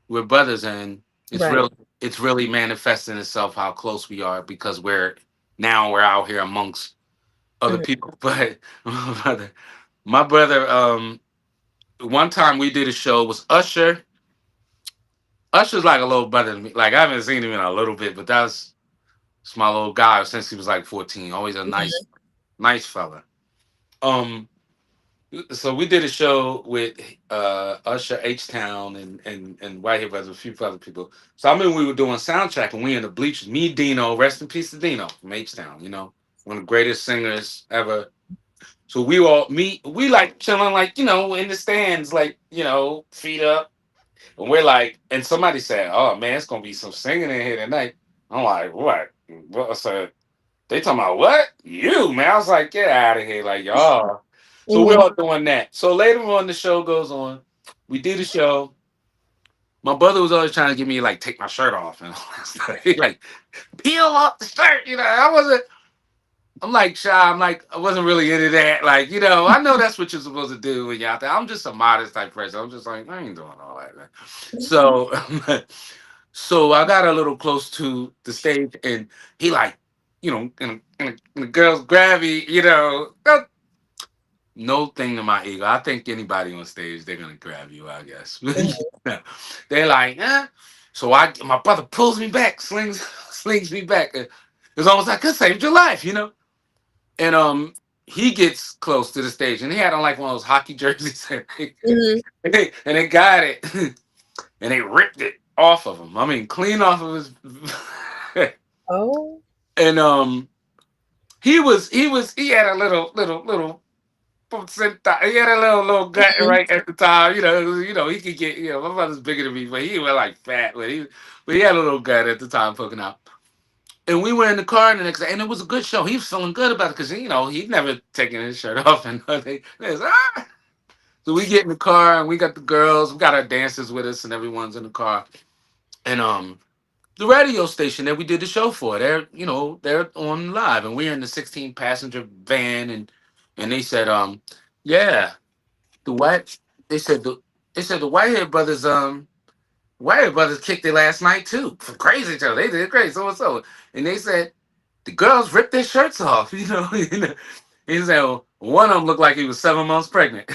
we're brothers, and it's right, real. It's really manifesting itself how close we are because we're out here amongst other mhm, people. But my brother, one time we did a show, it was Usher. Usher's like a little brother to me. Like I haven't seen him in a little bit, but that's my little guy since he was like 14. Always a nice, mhm, nice fella. Um, So we did a show with Usher, H Town, and Whitehead Brothers, a few other people. So I mean, we were doing soundtrack, and we in the bleachers. Me, Dino, rest in peace to Dino from H Town. One of the greatest singers ever. So we like chilling, like in the stands, like feet up, and we're like, and somebody said, "Oh man, it's gonna be some singing in here tonight." I'm like, "What?" What? I said, they talking about what? You, man. I was like, get out of here, like y'all. So we're mhm, all doing that. So later on, the show goes on. We do the show. My brother was always trying to get me like take my shirt off and all that stuff. He like peel off the shirt. I wasn't. I'm like shy. I'm like I wasn't really into that. Like I know that's what you're supposed to do when you're out there. I'm just a modest type person. I'm just like I ain't doing all that. Man. So so I got a little close to the stage, and he like, and the girls grab me, no thing to my ego. I think anybody on stage, they're gonna grab you, I guess. mhm, They're like, eh. So my brother pulls me back, slings slings me back. It's almost like I saved your life, you know. And he gets close to the stage, and he had on like one of those hockey jerseys, Mhm. and they got it, and they ripped it off of him. I mean, clean off of his. Oh. And he had a little placenta. He had a little gut Mhm. right at the time. He could get. My mother's bigger than me, but he was like fat, but he had a little gut at the time poking out. And we were in the car the next day, and it was a good show. He was feeling good about it because he'd never taken his shirt off and nothing. So we get in the car and we got the girls, we got our dancers with us, and everyone's in the car. And the radio station that we did the show for, they're on live, and we're in the 16 passenger van, and they said, yeah, the white, they said the Whitehead brothers, Whitehead brothers kicked it last night too for crazy show. They did crazy, so and so, and they said the girls ripped their shirts off. He said, well, one of them looked like he was 7 months pregnant.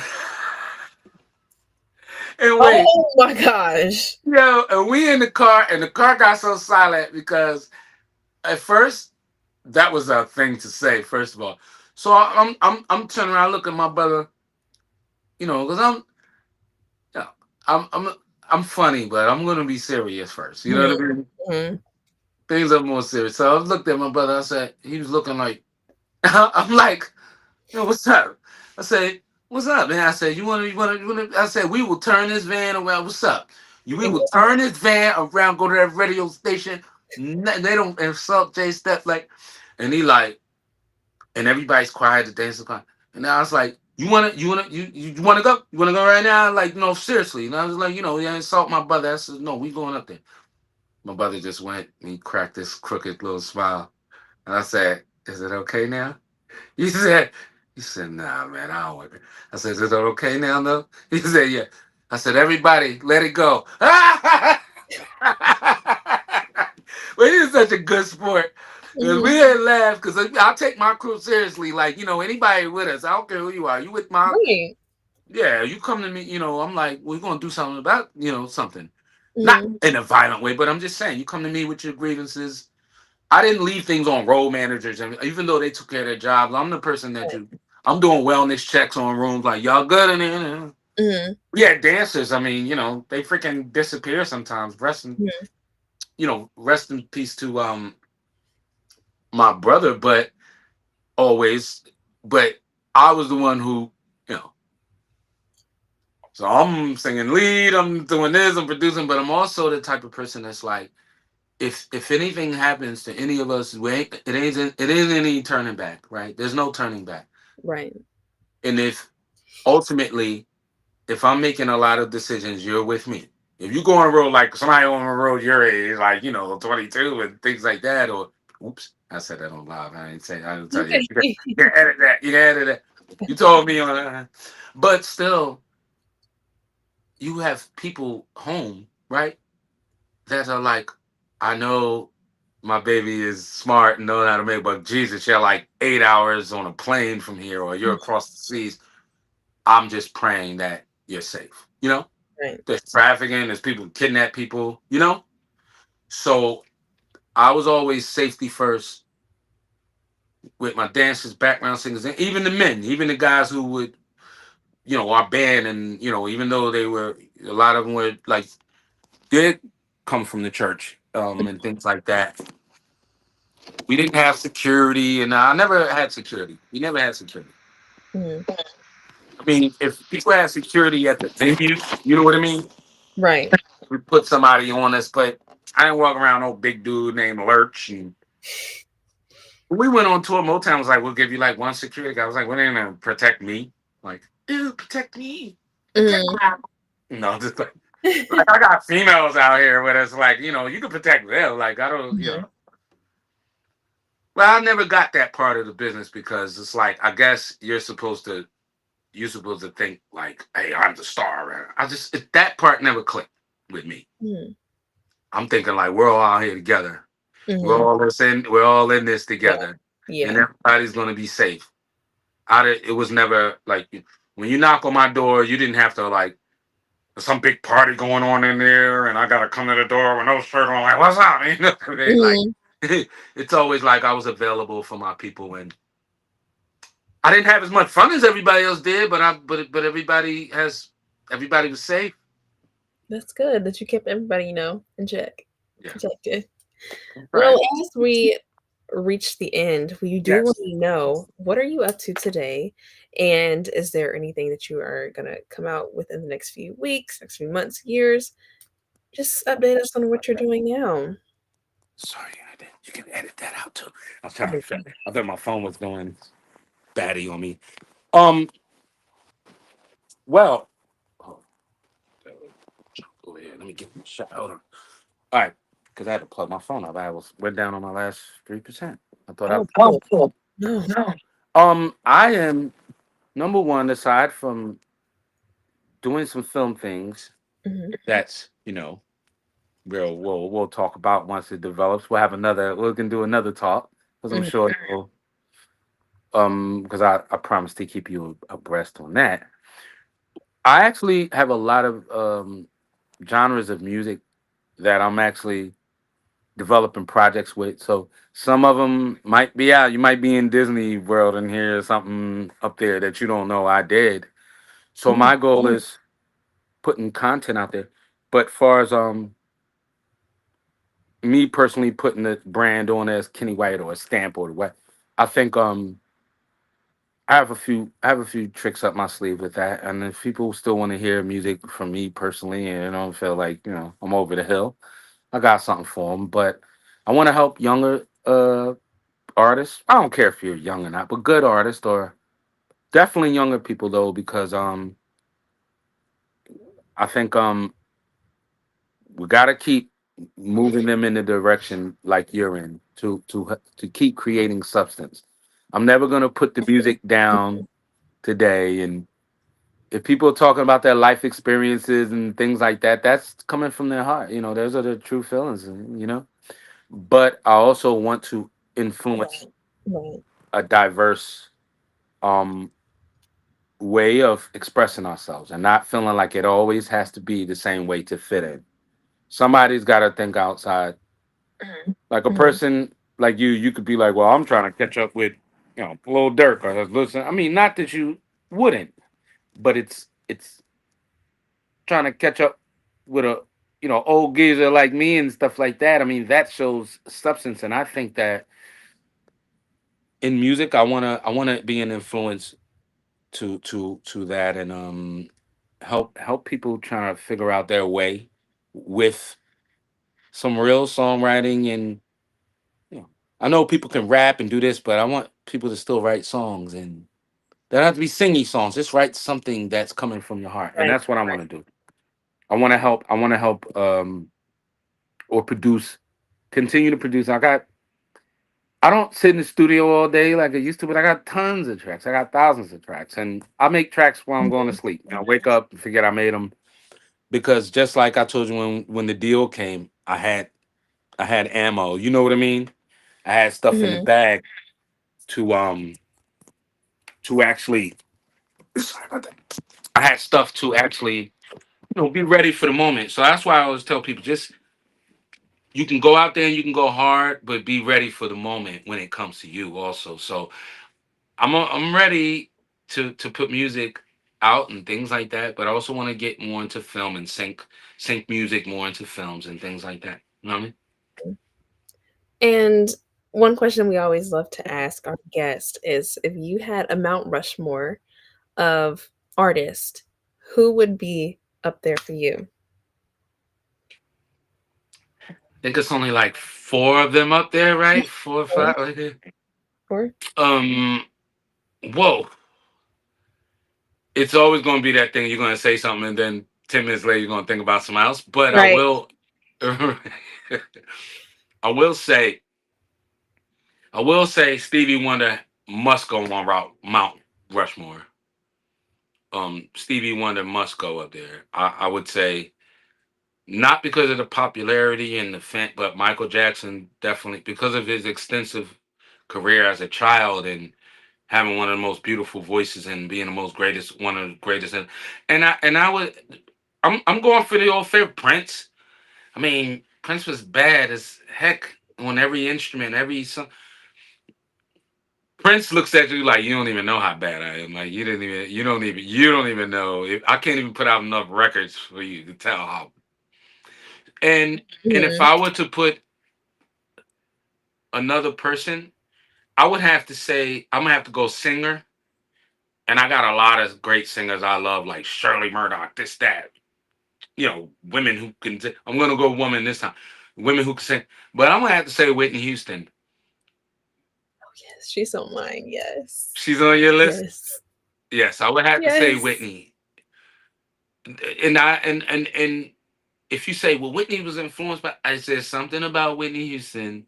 And wait, Oh my gosh. and we in the car, and the car got so silent because at first that was a thing to say. First of all, so I'm turning around, looking at my brother, because you know, I'm I'm I'm funny, but I'm gonna be serious first. You know Mhm. what I mean? Mhm. Things are more serious. So I looked at my brother. I said, he was looking like I'm like, what's up? I said, what's up, man? I said, you wanna, I said, we will turn this van around. What's up? We will Mhm. turn this van around, go to that radio station. They don't insult Jay Step like, and he like, and everybody's quiet, the dancers quiet. And I was like, you wanna go? You wanna go right now? Like, no, seriously. And I was like, you insult my brother. I said, no, we going up there. My brother just went and he cracked this crooked little smile. And I said, is it okay now? He said, nah, man, I don't want it. I said, is it okay now, though? He said, yeah. I said, everybody, let it go. But he's such a good sport. Because we Mhm. had laughed, because I'll take my crew seriously. Like, anybody with us, I don't care who you are. You with my, Right. yeah, you come to me, I'm like, we're going to do something about, something. Not Mhm. in a violent way, but I'm just saying, you come to me with your grievances. I didn't leave things on role managers, and even though they took care of their jobs, I'm the person I'm doing wellness checks on rooms, like y'all good in there. Mhm. Yeah, dancers. I mean, they freaking disappear sometimes. Mhm. Rest in peace to my brother, but always, but I was the one who, you know. So I'm singing lead, I'm doing this, I'm producing, but I'm also the type of person that's like, if anything happens to any of us, it ain't any turning back, right? There's no turning back. Right. And if ultimately, if I'm making a lot of decisions, you're with me. If you go on a road like somebody on a road your age, like 22 and things like that, or oops, I said that on live. I didn't tell you. Okay. You can edit that. You can edit that. You told me on that. But still, you have people home, right? That are like, I know my baby is smart and know how to make, but Jesus, you're like 8 hours on a plane from here, or you're across the seas. I'm just praying that you're safe. Right. There's trafficking, there's people kidnap people. So I was always safety first with my dancers, background singers, and even the men, even the guys who would, our band, and even though they were, a lot of them were like, did come from the church, and things like that. We didn't have security, and I never had security. We never had security. Mhm. I mean, if people had security at the venue, you know what I mean? Right. We put somebody on us, but I didn't walk around no big dude named Lurch. And we went on tour. Motown was like, we'll give you like one security guy. I was like, what are they gonna protect me? Like, dude, protect me. Protect Mhm. me. No, just like I got females out here where it's like, you can protect them. Like, I don't. Mhm. Well, I never got that part of the business because it's like, I guess you're supposed to think like, hey, I'm the star. Man. That part never clicked with me. Mhm. I'm thinking like we're all out here together. Mhm. We're all in this Yeah. together, and Yeah. everybody's gonna be safe. It was never like when you knock on my door, you didn't have to like there's some big party going on in there, and I gotta come to the door with no shirt on. Like, what's up? They like Mhm. it's always like I was available for my people, and I didn't have as much fun as everybody else did, but everybody was safe. That's good that you kept everybody, in check, Yeah, protected. Well, right. as we reach the end, we do want Yes. to know, what are you up to today? And is there anything that you are going to come out with in the next few weeks, next few months, years? Just update us on what you're doing now. Sorry, I didn't. You can edit that out too. I was trying to. I thought my phone was going batty on me. Um. Well. Oh, go ahead. Let me get my shot. Hold on. All right, because I had to plug my phone up. I went down on my last 3%. I thought I. Oh, Oh, cool. cool. No. No. I am number one. Aside from doing some film things, Mhm, that's we'll talk about once it develops. We'll have another. We can do another talk because I'm mhm, sure you'll, because I promise to keep you abreast on that. I actually have a lot of genres of music that I'm actually developing projects with. So some of them might be out. You might be in Disney World and hear something up there that you don't know I did. So mhm, my goal is putting content out there. But far as me personally putting the brand on as Kenny White or a stamp or what, I think I have a few tricks up my sleeve with that. And if people still want to hear music from me personally and don't feel like I'm over the hill, I got something for them. But I want to help younger artists. I don't care if you're young or not, but good artists or definitely younger people though, because I think we got to keep moving them in the direction like you're in to keep creating substance. I'm never gonna put the music down today, and if people are talking about their life experiences and things like that, that's coming from their heart. Those are the true feelings. But I also want to influence right. a diverse um way of expressing ourselves and not feeling like it always has to be the same way to fit in. Somebody's got to think outside. Like a Mhm, person like you could be like, well, I'm trying to catch up with, Lil Durk or listen. I mean, not that you wouldn't, but it's trying to catch up with a old geezer like me and stuff like that. I mean, that shows substance, and I think that in music, I wanna be an influence to that and help people trying to figure out their way with some real songwriting and you know I know people can rap and do this, but I want people to still write songs and they don't have to be singy songs. Just write something that's coming from your heart, and right. that's what I want to do. I want to help or produce, continue to produce. I don't sit in the studio all day like I used to, but I got tons of tracks. I got thousands of tracks, and I make tracks while I'm going to Mhm, sleep. I wake up and forget I made them because just like I told you when the deal came, I had ammo. You know what I mean? I had stuff in the mhm, bag to actually. Sorry about that. I had stuff to actually be ready for the moment. So that's why I always tell people just you can go out there and you can go hard, but be ready for the moment when it comes to you also. So I'm ready to put music out and things like that, but I also want to get more into film and sync music more into films and things like that. You know what I mean? mhm. And one question we always love to ask our guest is, if you had a Mount Rushmore of artists, who would be up there for you? I think it's only like four of them up there, right? Four or Four? five. Right there. Four? Um. Whoa. It's always going to be that thing. You're going to say something, and then 10 minutes later, you're going to think about something else. But I Right. will. I will say. I will say Stevie Wonder must go on Mount Rushmore. Stevie Wonder must go up there. I would say not because of the popularity and the but Michael Jackson definitely because of his extensive career as a child and having one of the most beautiful voices and being the most greatest, one of the greatest. And I would, I'm going for the old favorite Prince. I mean, Prince was bad as heck. on every instrument, every song. Prince looks at you like you don't even know how bad I am. Like you don't even know. If I can't even put out enough records for you to tell how. And and if Mhm. I were to put another person, I would have to say I'm gonna have to go singer. And I got a lot of great singers I love, like Shirley Murdoch, this, that. Women who can. I'm gonna go woman this time. Women who can sing, but I'm gonna have to say Whitney Houston. Oh, yes, she's on mine, yes. She's on your list. Yes. Yes, I would have to say Yes. Whitney. And if you say, well, Whitney was influenced by, I said something about Whitney Houston.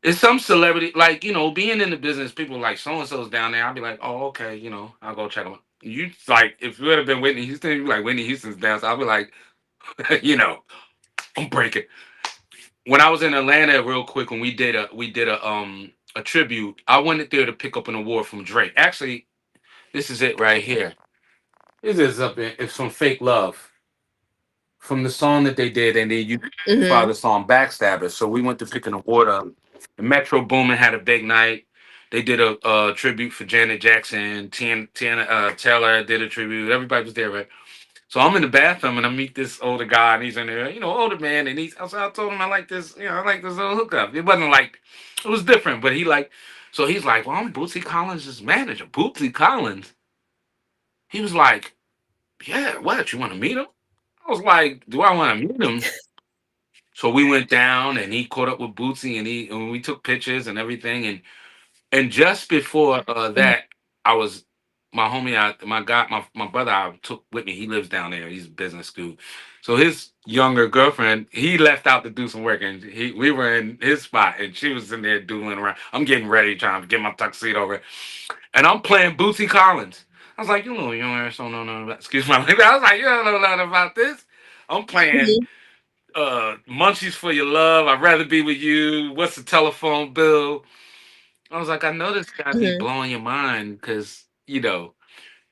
It's some celebrity, like, being in the business, people like so and so's down there. I'll be like, oh, okay, I'll go check them out. You like, if you would have been Whitney Houston, you'd be like, Whitney Houston's down. So I'll be like, you know, I'm breaking. When I was in Atlanta, real quick, when we did a tribute, I went there to pick up an award from Drake. Actually, this is it right here. This is up in it's from Fake Love. From the song that they did, and they used Mhm. Father song Backstabber. So we went to pick an award up. The Metro Boomin had a big night. They did a tribute for Janet Jackson. Tiana Taylor did a tribute. Everybody was there, right? So I'm in the bathroom and I meet this older guy, and he's in there, older man, and I told him I like this, I like this little hookup. It wasn't like it was different, but so he's like, well, I'm Bootsy Collins' manager. Bootsy Collins. He was like, yeah, what? You want to meet him? I was like, do I want to meet him? So we went down and he caught up with Bootsy and we took pictures and everything. And just before Mhm. that, I was my homie, my brother I took with me. He lives down there. He's business school. So his younger girlfriend, he left out to do some work, and we were in his spot, and she was in there doing around. I'm getting ready, trying to get my tuxedo ready, and I'm playing Bootsy Collins. I was like, you little young ass don't know nothing about. Excuse my language. I was like, you don't know nothing about this. I'm playing Mhm. Munchies for Your Love. I'd rather be with you. What's the telephone bill? I was like, I know this guy be Mhm. blowing your mind because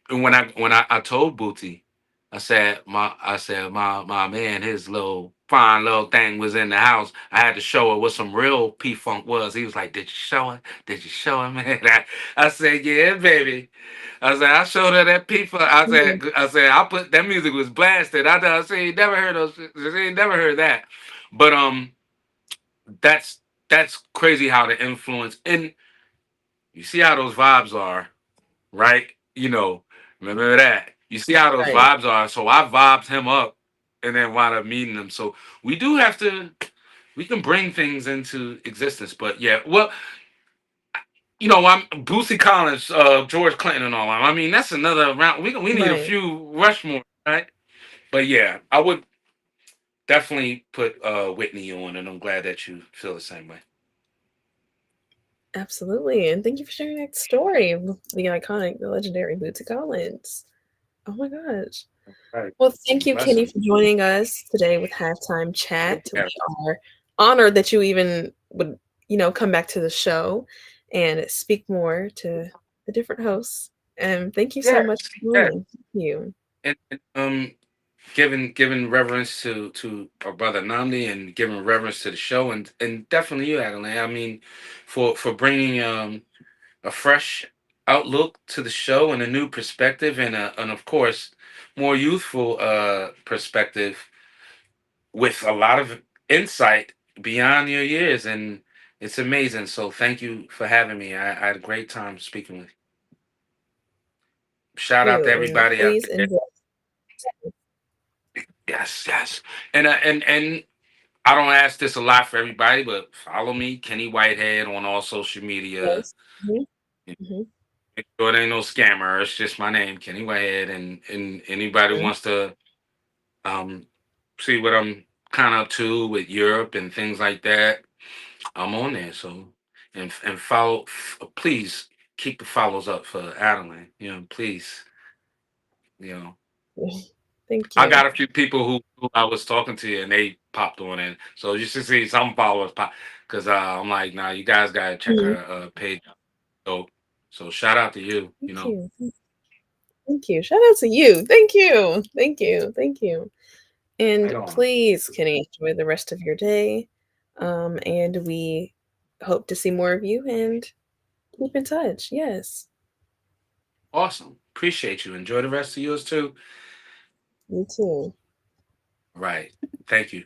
And when I told Booty, I said my man, his little fine little thing was in the house. I had to show her what some real P Funk was. He was like, "Did you show her? Did you show her, man?" I said, "Yeah, baby." I said, "I showed her that P Funk." Mhm. I said, "I put that music was blasted." I said, "You never heard those. She ain't never heard that." But that's that's crazy how the influence and you see how those vibes are, right? Remember that. You see how those Right. vibes are. So I vibed him up and then wound up meeting him. So we do have to, we can bring things into existence. But yeah, well, I'm Boosie Collins, George Clinton, and all. I mean, that's another round. We need a Right. few Rushmore, right? But yeah, I would definitely put Whitney on, and I'm glad that you feel the same way. Absolutely, and thank you for sharing that story of the iconic, the legendary Bootsy Collins. Oh my gosh. Right. Well, thank you, Kenny, Lesson. for joining us today with Halftime Chat. We Yeah. are honored that you even would, come back to the show and speak more to the different hosts. And thank you so Yes. much for Yes. joining. Thank you. And giving reverence to our brother Namdi and giving reverence to the show and definitely you Adelaide. I mean, for bringing a fresh outlook to the show and a new perspective and of course more youthful perspective with a lot of insight beyond your years, and it's amazing. So thank you for having me. I had a great time speaking with you. Shout out to You and everybody out please there. enjoy. Yes, yes. And I don't ask this a lot for everybody, but follow me, Kenny Whitehead, on all social media. Yes. Mhm. Mhm. Make sure it ain't no scammer. It's just my name, Kenny Whitehead. And anybody Mhm. wants to um, see what I'm kind of up to with Europe and things like that, I'm on there. So and follow, please keep the follows up for Adeline. Please. You know, Thank I you. got a few people who I was talking to and they popped on in. So you should see some followers pop because I'm like, nah, you guys gotta check Mhm. her page out. So shout out to you. Thank you. Thank you. Shout out to you. Thank you. Thank you. Thank you. And Right on. please, Kenny, enjoy the rest of your day. And we hope to see more of you and keep in touch. Yes, Awesome. Appreciate you. Enjoy the rest of yours too. you too. Right. Thank you.